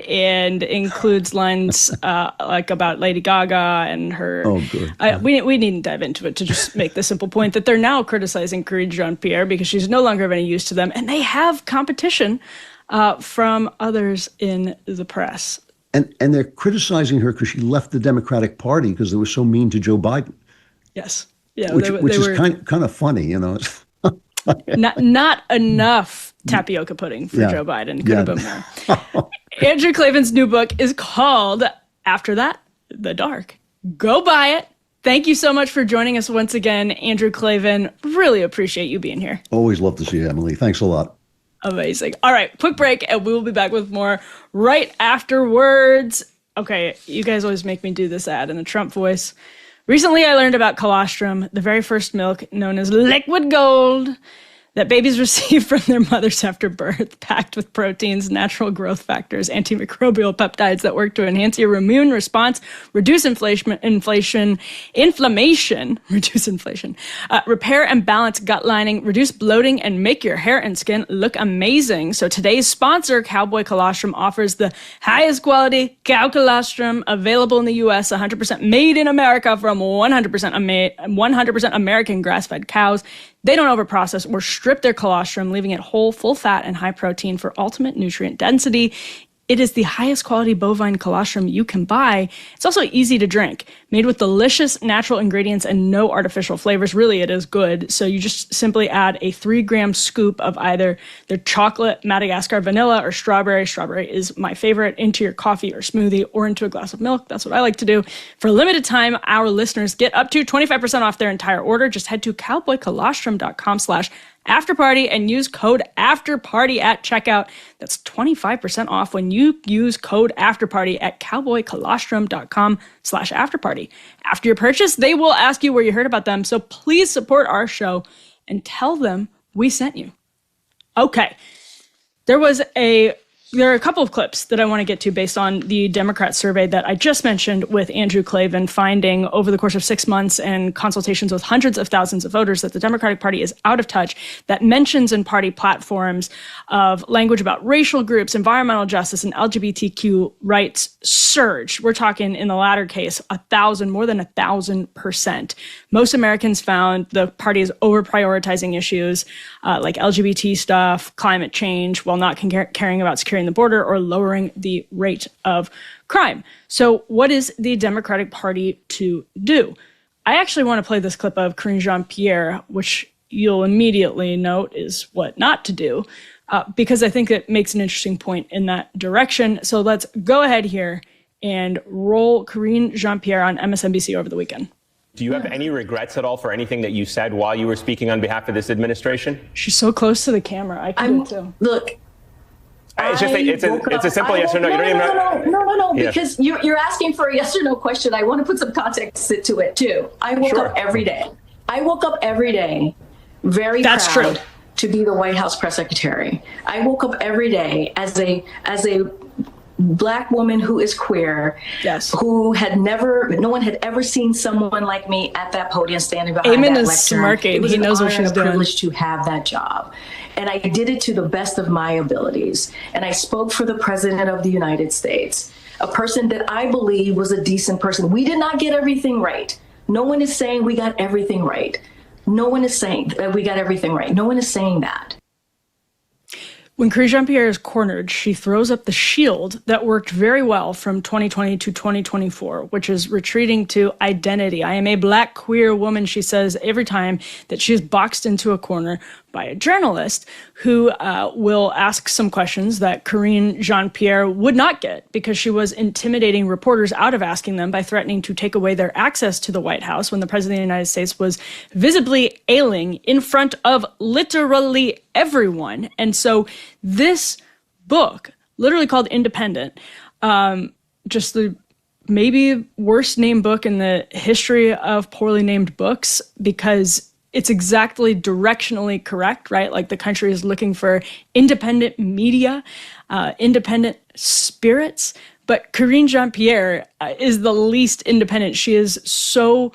and includes lines like about Lady Gaga and her. Oh, good. We needn't dive into it to just make the simple point that they're now criticizing Karine Jean-Pierre because she's no longer of any use to them, and they have competition from others in the press. And they're criticizing her because she left the Democratic Party because they were so mean to Joe Biden. Yes. Yeah. Which is kind of funny, Not enough tapioca pudding for Joe Biden. Could have been more. Andrew Klavan's new book is called After That, The Dark. Go buy it. Thank you so much for joining us once again, Andrew Klavan. Really appreciate you being here. Always love to see you, Emily. Thanks a lot. Amazing. All right, quick break, and we will be back with more right afterwards. Okay, you guys always make me do this ad in the Trump voice. Recently, I learned about colostrum, the very first milk known as liquid gold that babies receive from their mothers after birth, packed with proteins, natural growth factors, antimicrobial peptides that work to enhance your immune response, reduce inflammation, repair and balance gut lining, reduce bloating, and make your hair and skin look amazing. So today's sponsor, Cowboy Colostrum, offers the highest quality cow colostrum available in the U.S., 100% made in America from 100% American grass-fed cows. They don't overprocess or strip their colostrum, leaving it whole, full fat, and high protein for ultimate nutrient density. It is the highest quality bovine colostrum you can buy. It's also easy to drink, made with delicious natural ingredients and no artificial flavors. Really, it is good. So you just simply add a 3-gram scoop of either their chocolate, Madagascar vanilla, or strawberry. Strawberry is my favorite, into your coffee or smoothie or into a glass of milk. That's what I like to do. For a limited time, our listeners get up to 25% off their entire order. Just head to cowboycolostrum.com/afterparty and use code afterparty at checkout. That's 25% off when you use code afterparty at cowboycolostrum.com/afterparty. After your purchase, they will ask you where you heard about them. So please support our show and tell them we sent you. Okay. There are a couple of clips that I want to get to based on the Democrat survey that I just mentioned with Andrew Klavan, finding over the course of 6 months and consultations with hundreds of thousands of voters that the Democratic Party is out of touch, that mentions in party platforms of language about racial groups, environmental justice, and LGBTQ rights surged. We're talking, in the latter case, more than 1,000%. Most Americans found the party is over-prioritizing issues like LGBT stuff, climate change, while not caring about securing the border or lowering the rate of crime. So what is the Democratic Party to do? I actually want to play this clip of Karine Jean-Pierre, which you'll immediately note is what not to do, because I think it makes an interesting point in that direction. So let's go ahead here and roll Karine Jean-Pierre on MSNBC over the weekend. Do you have any regrets at all for anything that you said while you were speaking on behalf of this administration? She's so close to the camera. I can do it too. Look. It's a simple yes or no. You don't even No, because you're asking for a yes or no question. I want to put some context to it too. I woke up every day. I woke up every day very proud to be the White House press secretary. I woke up every day as a Black woman who is queer, who no one had ever seen someone like me at that podium standing behind that lectern. Eamon is smirking. He knows what she's doing. It was a privilege to have that job. And I did it to the best of my abilities. And I spoke for the President of the United States, a person that I believe was a decent person. We did not get everything right. No one is saying we got everything right. No one is saying that we got everything right. No one is saying that. When Karine Jean-Pierre is cornered, she throws up the shield that worked very well from 2020 to 2024, which is retreating to identity. I am a Black queer woman, she says every time that she is boxed into a corner by a journalist who will ask some questions that Karine Jean-Pierre would not get because she was intimidating reporters out of asking them by threatening to take away their access to the White House when the President of the United States was visibly ailing in front of literally everyone. And so this book, literally called Independent, just the maybe worst named book in the history of poorly named books, because it's exactly directionally correct, right? Like the country is looking for independent media, independent spirits, but Karine Jean-Pierre is the least independent. She is so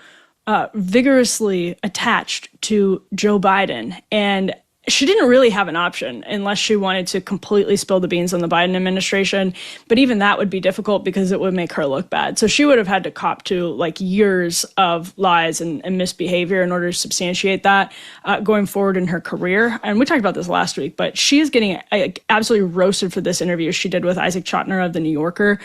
vigorously attached to Joe Biden, and she didn't really have an option unless she wanted to completely spill the beans on the Biden administration. But even that would be difficult because it would make her look bad. So she would have had to cop to like years of lies and misbehavior in order to substantiate that going forward in her career. And we talked about this last week, but she is getting absolutely roasted for this interview she did with Isaac Chotiner of The New Yorker,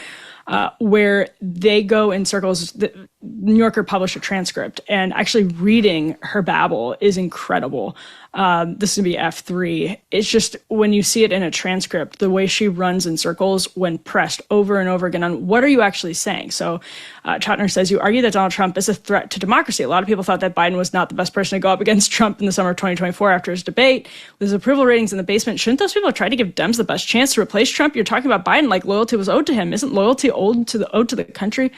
where they go in circles. The New Yorker published a transcript, and actually reading her babble is incredible. This is going to be F3. It's just when you see it in a transcript, the way she runs in circles when pressed over and over again on what are you actually saying? So Chotiner says, you argue that Donald Trump is a threat to democracy. A lot of people thought that Biden was not the best person to go up against Trump in the summer of 2024 after his debate. With his approval ratings in the basement, shouldn't those people try to give Dems the best chance to replace Trump? You're talking about Biden like loyalty was owed to him. Isn't loyalty owed to the country?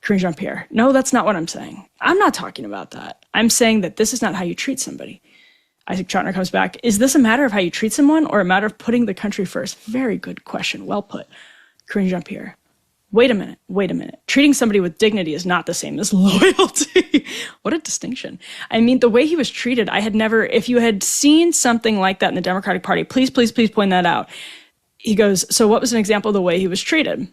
Karine Jean-Pierre, no, that's not what I'm saying. I'm not talking about that. I'm saying that this is not how you treat somebody. Isaac Chotiner comes back. Is this a matter of how you treat someone or a matter of putting the country first? Very good question. Well put. Karine Jean-Pierre, wait a minute. Treating somebody with dignity is not the same as loyalty. What a distinction. I mean, the way he was treated, I had never, if you had seen something like that in the Democratic Party, please point that out. He goes, so what was an example of the way he was treated?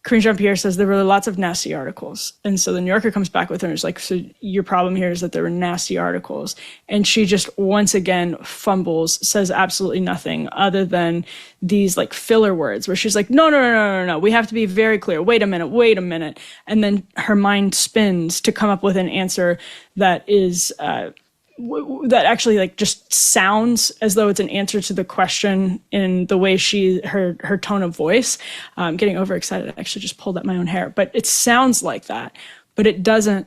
Karine Jean-Pierre says there were lots of nasty articles. And so the New Yorker comes back with her and is like, so your problem here is that there were nasty articles. And she just once again fumbles, says absolutely nothing other than these like filler words where she's like, no. We have to be very clear. Wait a minute. And then her mind spins to come up with an answer that is, that actually like just sounds as though it's an answer to the question in the way her tone of voice. I'm getting overexcited. I actually just pulled up my own hair, but it sounds like that, but it doesn't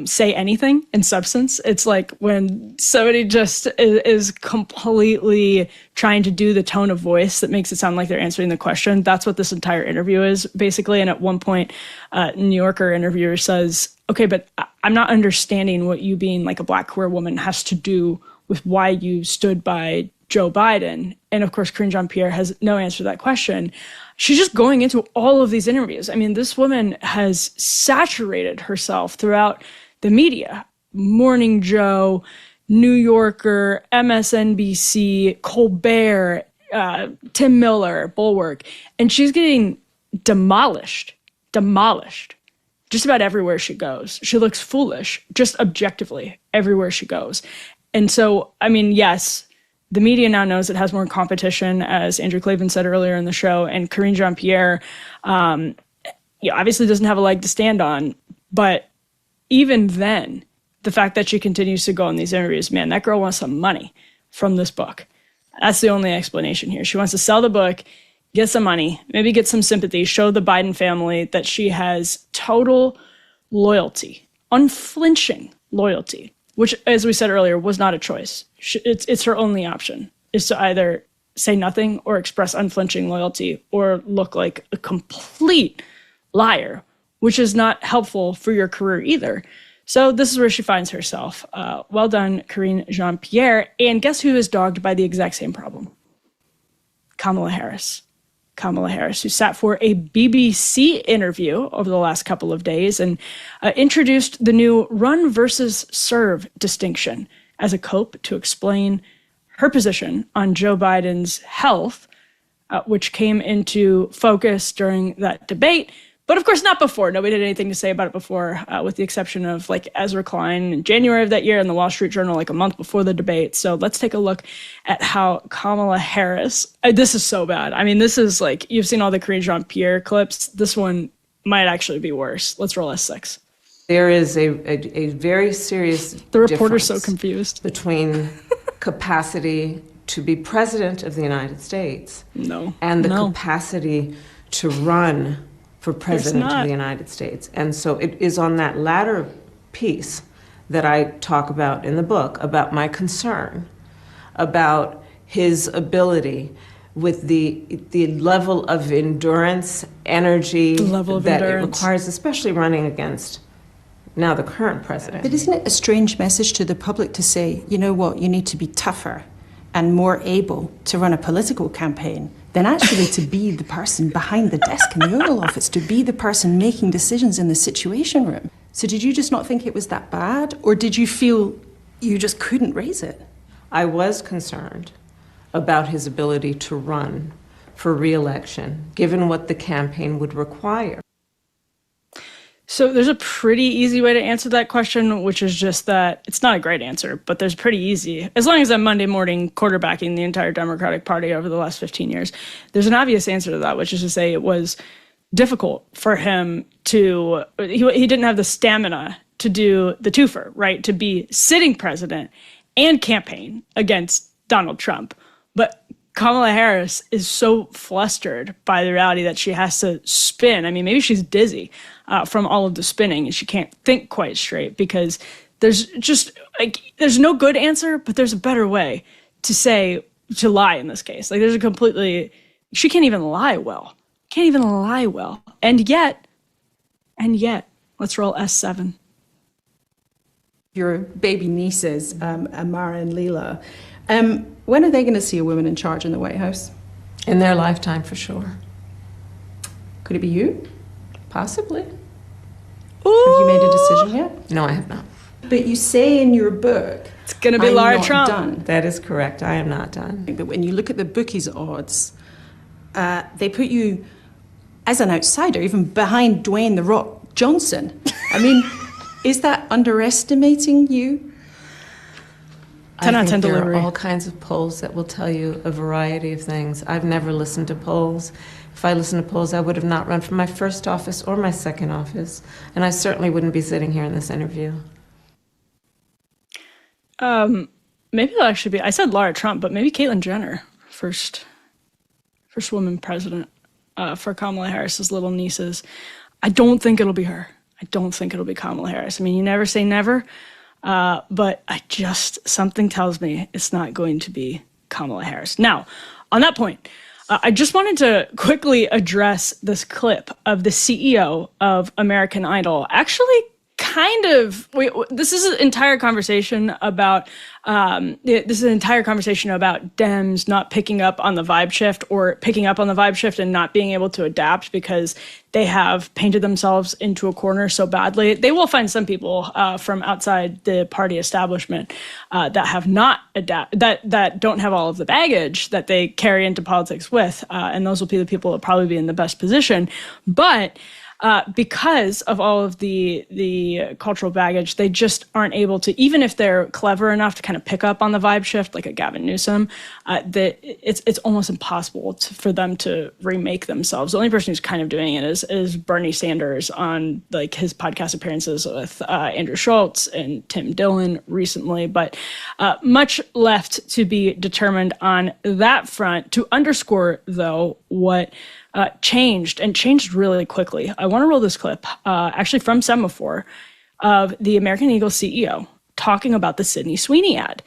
say anything in substance. It's like when somebody just is completely trying to do the tone of voice that makes it sound like they're answering the question. That's what this entire interview is basically. And at one point, New Yorker interviewer says, okay, but I'm not understanding what you being like a Black queer woman has to do with why you stood by Joe Biden. And of course, Karine Jean-Pierre has no answer to that question. She's just going into all of these interviews. I mean, this woman has saturated herself throughout the media. Morning Joe, New Yorker, MSNBC, Colbert, Tim Miller, Bulwark. And she's getting demolished just about everywhere she goes. She looks foolish, just objectively, everywhere she goes. And so, I mean, yes, the media now knows it has more competition, as Andrew Klavan said earlier in the show, and Karine Jean-Pierre obviously doesn't have a leg to stand on. But even then, the fact that she continues to go on these interviews, man, that girl wants some money from this book. That's the only explanation here. She wants to sell the book, get some money, maybe get some sympathy, show the Biden family that she has total loyalty, unflinching loyalty, which, as we said earlier, was not a choice. It's her only option, is to either say nothing or express unflinching loyalty or look like a complete liar, which is not helpful for your career either. So this is where she finds herself. Well done, Karine Jean-Pierre. And guess who is dogged by the exact same problem? Kamala Harris. Kamala Harris, who sat for a BBC interview over the last couple of days and introduced the new run versus serve distinction as a cope to explain her position on Joe Biden's health, which came into focus during that debate, But of course, not before. Nobody had anything to say about it before, with the exception of like Ezra Klein in January of that year and the Wall Street Journal like a month before the debate. So let's take a look at how Kamala Harris, this is so bad. I mean, this is like, you've seen all the Karine Jean-Pierre clips. This one might actually be worse. Let's roll S6. There is a very serious The reporter's so confused. Between capacity to be president of the United States and the capacity to run for president of the United States. And so it is on that latter piece that I talk about in the book, about my concern about his ability with the level of endurance, energy that it requires, especially running against now the current president. But isn't it a strange message to the public to say, you know what, you need to be tougher and more able to run a political campaign than actually to be the person behind the desk in the Oval Office, to be the person making decisions in the Situation Room? So did you just not think it was that bad, or did you feel you just couldn't raise it? I was concerned about his ability to run for re-election, given what the campaign would require. So there's a pretty easy way to answer that question, which is just that it's not a great answer, but there's pretty easy. As long as I'm Monday morning quarterbacking the entire Democratic Party over the last 15 years, there's an obvious answer to that, which is to say it was difficult for him to, he didn't have the stamina to do the twofer, right? To be sitting president and campaign against Donald Trump. But Kamala Harris is so flustered by the reality that she has to spin. I mean, maybe she's dizzy from all of the spinning and she can't think quite straight, because there's just like, there's no good answer, but there's a better way to lie in this case. Like, there's a completely, she can't even lie well. And yet, let's roll S7. Your baby nieces, Amara and Leela, when are they going to see a woman in charge in the White House? In their lifetime, for sure. Could it be you? Possibly. Ooh. Have you made a decision yet? No, I have not. But you say in your book, it's going to be Laura Trump. Done. That is correct. I am not done. But when you look at the bookies' odds, they put you as an outsider, even behind Dwayne "The Rock" Johnson. I mean, is that underestimating you? 10 out of 10 there delivery. are all kinds of polls that will tell you a variety of things. I've never listened to polls. If I listened to polls, I would have not run for my first office or my second office, and I certainly wouldn't be sitting here in this interview. Maybe it'll actually be, I said Laura Trump, but maybe Caitlyn Jenner, first woman president for Kamala Harris's little nieces. I don't think it'll be her. I don't think it'll be Kamala Harris. I mean, you never say never, but something tells me it's not going to be Kamala Harris. Now, on that point, I just wanted to quickly address this clip of the CEO of American Idol actually this is an entire conversation about Dems not picking up on the vibe shift, or picking up on the vibe shift and not being able to adapt because they have painted themselves into a corner so badly. They will find some people from outside the party establishment that have not that don't have all of the baggage that they carry into politics with, and those will be the people that will probably be in the best position. But because of all of the cultural baggage, they just aren't able to, even if they're clever enough to kind of pick up on the vibe shift, like a Gavin Newsom, that it's almost impossible for them to remake themselves. The only person who's kind of doing it is Bernie Sanders on like his podcast appearances with Andrew Schultz and Tim Dillon recently, but much left to be determined on that front. To underscore, though, what changed really quickly. I want to roll this clip, actually from Semafor, of the American Eagle CEO talking about the Sydney Sweeney ad.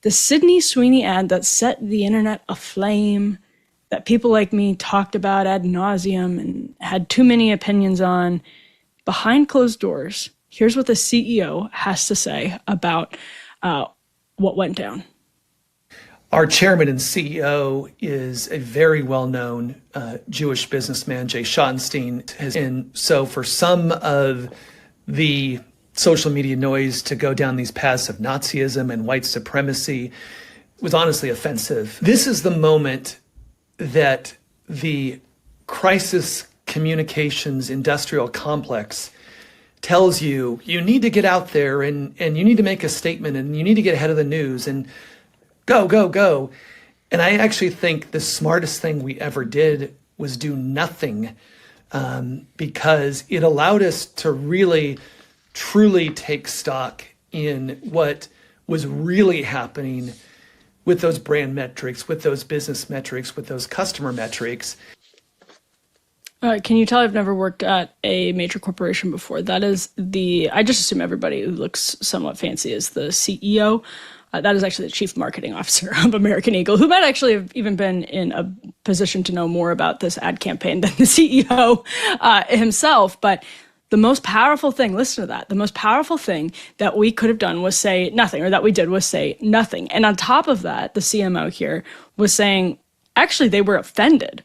The Sydney Sweeney ad that set the internet aflame, that people like me talked about ad nauseum and had too many opinions on. Behind closed doors, here's what the CEO has to say about what went down. Our chairman and CEO is a very well-known Jewish businessman, Jashinsky. And so for some of the social media noise to go down these paths of Nazism and white supremacy was honestly offensive. This is the moment that the crisis communications industrial complex tells you need to get out there and you need to make a statement and you need to get ahead of the news and go. And I actually think the smartest thing we ever did was do nothing, because it allowed us to really, truly take stock in what was really happening with those brand metrics, with those business metrics, with those customer metrics. Can you tell I've never worked at a major corporation before? That is I just assume everybody who looks somewhat fancy is the CEO. That is actually the chief marketing officer of American Eagle, who might actually have even been in a position to know more about this ad campaign than the CEO himself. But the most powerful thing, listen to that, the most powerful thing that we could have done was say nothing, or that we did was say nothing. And on top of that, the CMO here was saying, actually, they were offended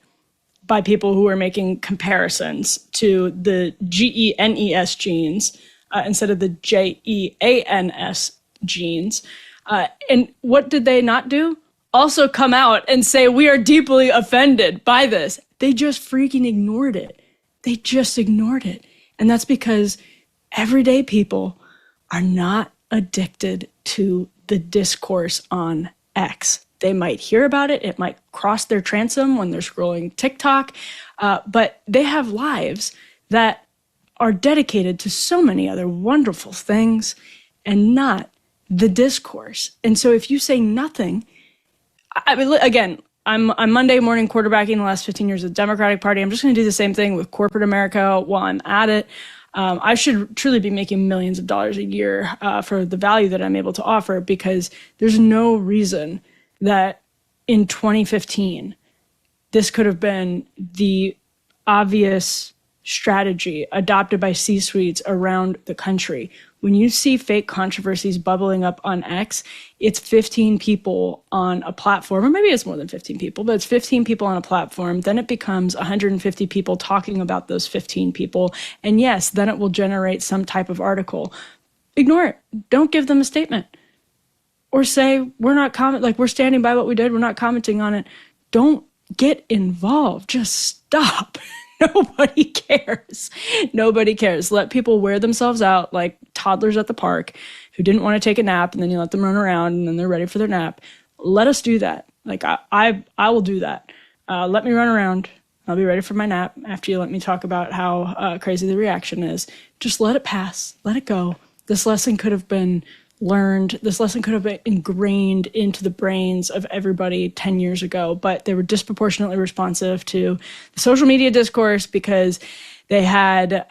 by people who were making comparisons to the GENES genes instead of the JEANS genes. And what did they not do? Also come out and say, we are deeply offended by this. They just freaking ignored it. They just ignored it. And that's because everyday people are not addicted to the discourse on X. They might hear about it. It might cross their transom when they're scrolling TikTok. But they have lives that are dedicated to so many other wonderful things and not the discourse. And so if you say nothing, I mean, again, I'm Monday morning quarterbacking the last 15 years of the Democratic Party. I'm just going to do the same thing with corporate America while I'm at it. I should truly be making millions of dollars a year for the value that I'm able to offer, because there's no reason that in 2015, this could have been the obvious strategy adopted by C-suites around the country. When you see fake controversies bubbling up on X, it's 15 people on a platform, or maybe it's more than 15 people, but it's 15 people on a platform. Then it becomes 150 people talking about those 15 people. And yes, then it will generate some type of article. Ignore it. Don't give them a statement. Or say, we're not we're standing by what we did. We're not commenting on it. Don't get involved. Just stop. Nobody cares. Nobody cares. Let people wear themselves out like toddlers at the park who didn't want to take a nap, and then you let them run around and then they're ready for their nap. Let us do that. Like I will do that. Let me run around. I'll be ready for my nap after you let me talk about how crazy the reaction is. Just let it pass. Let it go. This lesson could have been learned. This lesson could have been ingrained into the brains of everybody 10 years ago, but they were disproportionately responsive to the social media discourse because they had,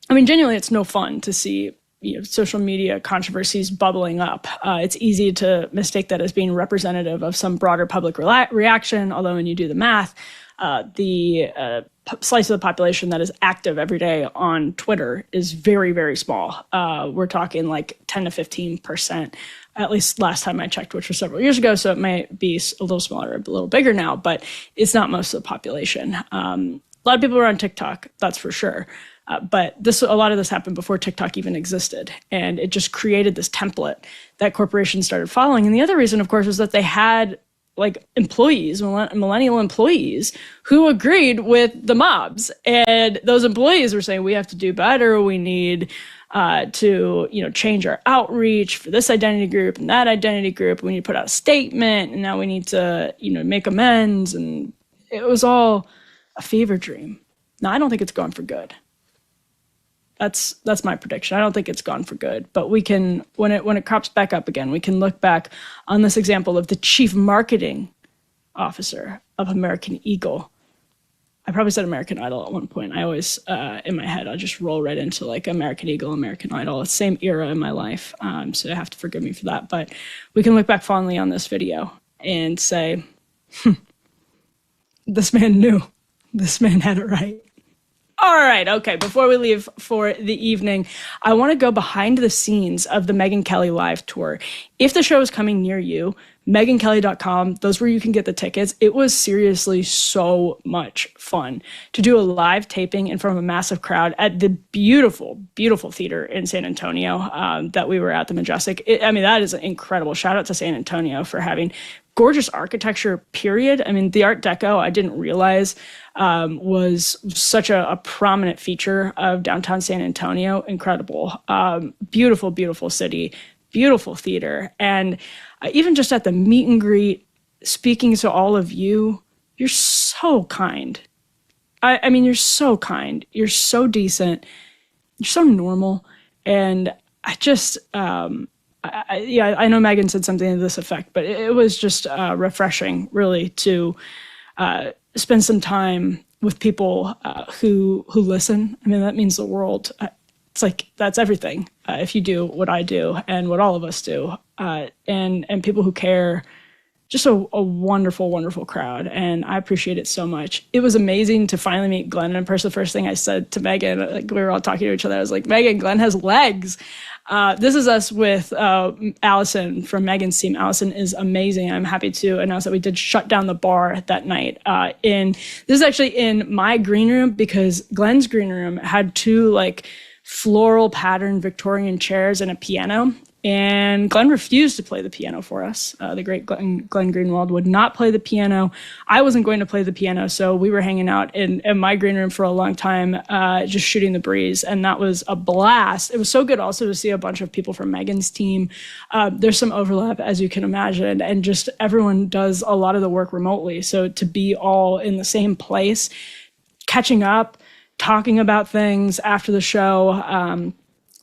genuinely, it's no fun to see social media controversies bubbling up. It's easy to mistake that as being representative of some broader public reaction, although when you do the math, the slice of the population that is active every day on Twitter is very, very small. We're talking like 10 to 15%, at least last time I checked, which was several years ago. So it might be a little smaller, a little bigger now, but it's not most of the population. A lot of people are on TikTok, that's for sure. But a lot of this happened before TikTok even existed. And it just created this template that corporations started following. And the other reason, of course, was that they had employees, millennial employees, who agreed with the mobs. And those employees were saying, we have to do better. We need to change our outreach for this identity group and that identity group. We need to put out a statement. And now we need to, make amends. And it was all a fever dream. Now, I don't think it's gone for good. That's my prediction. I don't think it's gone for good, but we can, when it crops back up again, we can look back on this example of the chief marketing officer of American Eagle. I probably said American Idol at one point. I always, in my head, I'll just roll right into American Eagle, American Idol. It's the same era in my life, so you have to forgive me for that. But we can look back fondly on this video and say, this man knew. This man had it right. All right, okay, before we leave for the evening, I want to go behind the scenes of the Megyn Kelly live tour. If the show is coming near you, megynkelly.com, those where you can get the tickets. It was seriously so much fun to do a live taping in front of a massive crowd at the beautiful, beautiful theater in San Antonio that we were at, the Majestic. That is an incredible. Shout out to San Antonio for having gorgeous architecture, period. I mean, the Art Deco, I didn't realize was such a prominent feature of downtown San Antonio. Incredible. Beautiful, beautiful city, beautiful theater. And even just at the meet and greet, speaking to all of you, you're so kind. I mean, you're so kind. You're so decent. You're so normal. And I just, I know Megyn said something to this effect, but it was just refreshing, really, to spend some time with people who listen. I mean, that means the world. It's like, that's everything. If you do what I do and what all of us do, and people who care. Just a wonderful, wonderful crowd, and I appreciate it so much. It was amazing to finally meet Glenn in person. The first thing I said to Megyn, like, we were all talking to each other, I was like, Megyn, Glenn has legs. This is us with Allison from Megyn's team. Allison is amazing. I'm happy to announce that we did shut down the bar that night. This is actually in my green room, because Glenn's green room had two like floral patterned Victorian chairs and a piano. And Glenn refused to play the piano for us. The great Glenn Greenwald would not play the piano. I wasn't going to play the piano, so we were hanging out in my green room for a long time, just shooting the breeze, and that was a blast. It was so good also to see a bunch of people from Megyn's team. There's some overlap, as you can imagine, and just everyone does a lot of the work remotely. So to be all in the same place, catching up, talking about things after the show,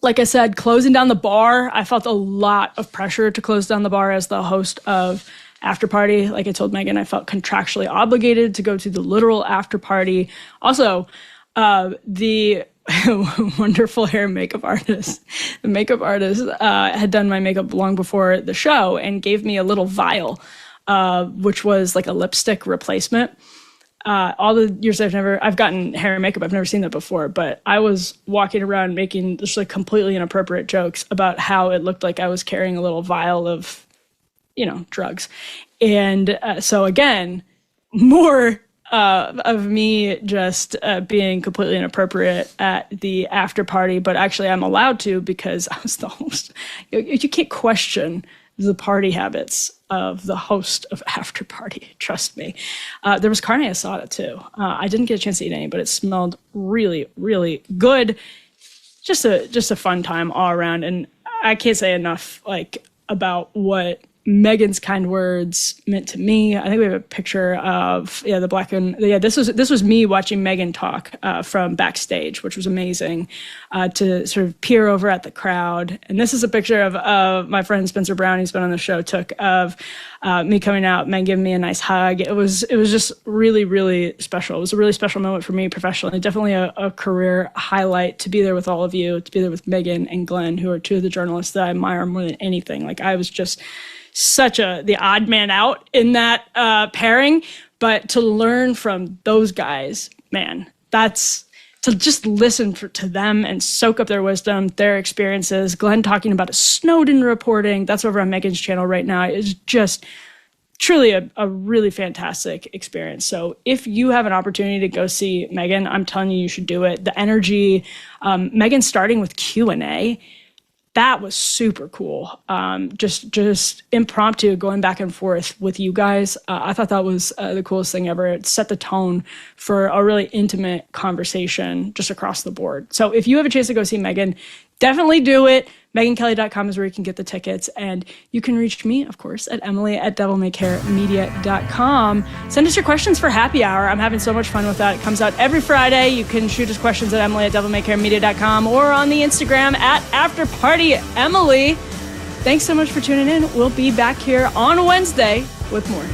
like I said, closing down the bar, I felt a lot of pressure to close down the bar as the host of After Party. Like I told Megyn, I felt contractually obligated to go to the literal after party. Also, the wonderful hair and makeup artist, had done my makeup long before the show and gave me a little vial, which was like a lipstick replacement. All the years I've gotten hair and makeup, I've never seen that before, but I was walking around making just like completely inappropriate jokes about how it looked like I was carrying a little vial of, drugs. And so again, more of me just being completely inappropriate at the after party, but actually I'm allowed to because I was the host. You can't question the party habits of the host of After Party. Trust me. There was carne asada too. I didn't get a chance to eat any, but it smelled really, really good. Just a fun time all around. And I can't say enough about what Megyn's kind words meant to me. I think we have a picture of the black and this was me watching Megyn talk from backstage, which was amazing to sort of peer over at the crowd. And this is a picture of my friend Spencer Brown, who's been on the show, took of me coming out, Megyn giving me a nice hug. It was just really, really special. It was a really special moment for me professionally. Definitely a career highlight to be there with all of you, to be there with Megyn and Glenn, who are two of the journalists that I admire more than anything. Like I was just such the odd man out in that pairing, but to learn from those guys, man, that's to just listen to them and soak up their wisdom, their experiences. Glenn talking about his Snowden reporting, that's over on Megyn's channel right now, is just truly a really fantastic experience. So if you have an opportunity to go see Megyn, I'm telling you should do it. The energy, Megyn starting with Q&A, that was super cool. Just impromptu going back and forth with you guys. I thought that was the coolest thing ever. It set the tone for a really intimate conversation just across the board. So if you have a chance to go see Megyn, definitely do it. MegynKelly.com is where you can get the tickets. And you can reach me, of course, at Emily@DevilMayCareMedia.com. Send us your questions for happy hour. I'm having so much fun with that. It comes out every Friday. You can shoot us questions at Emily@DevilMayCareMedia.com or on the Instagram @AfterPartyEmily. Thanks so much for tuning in. We'll be back here on Wednesday with more.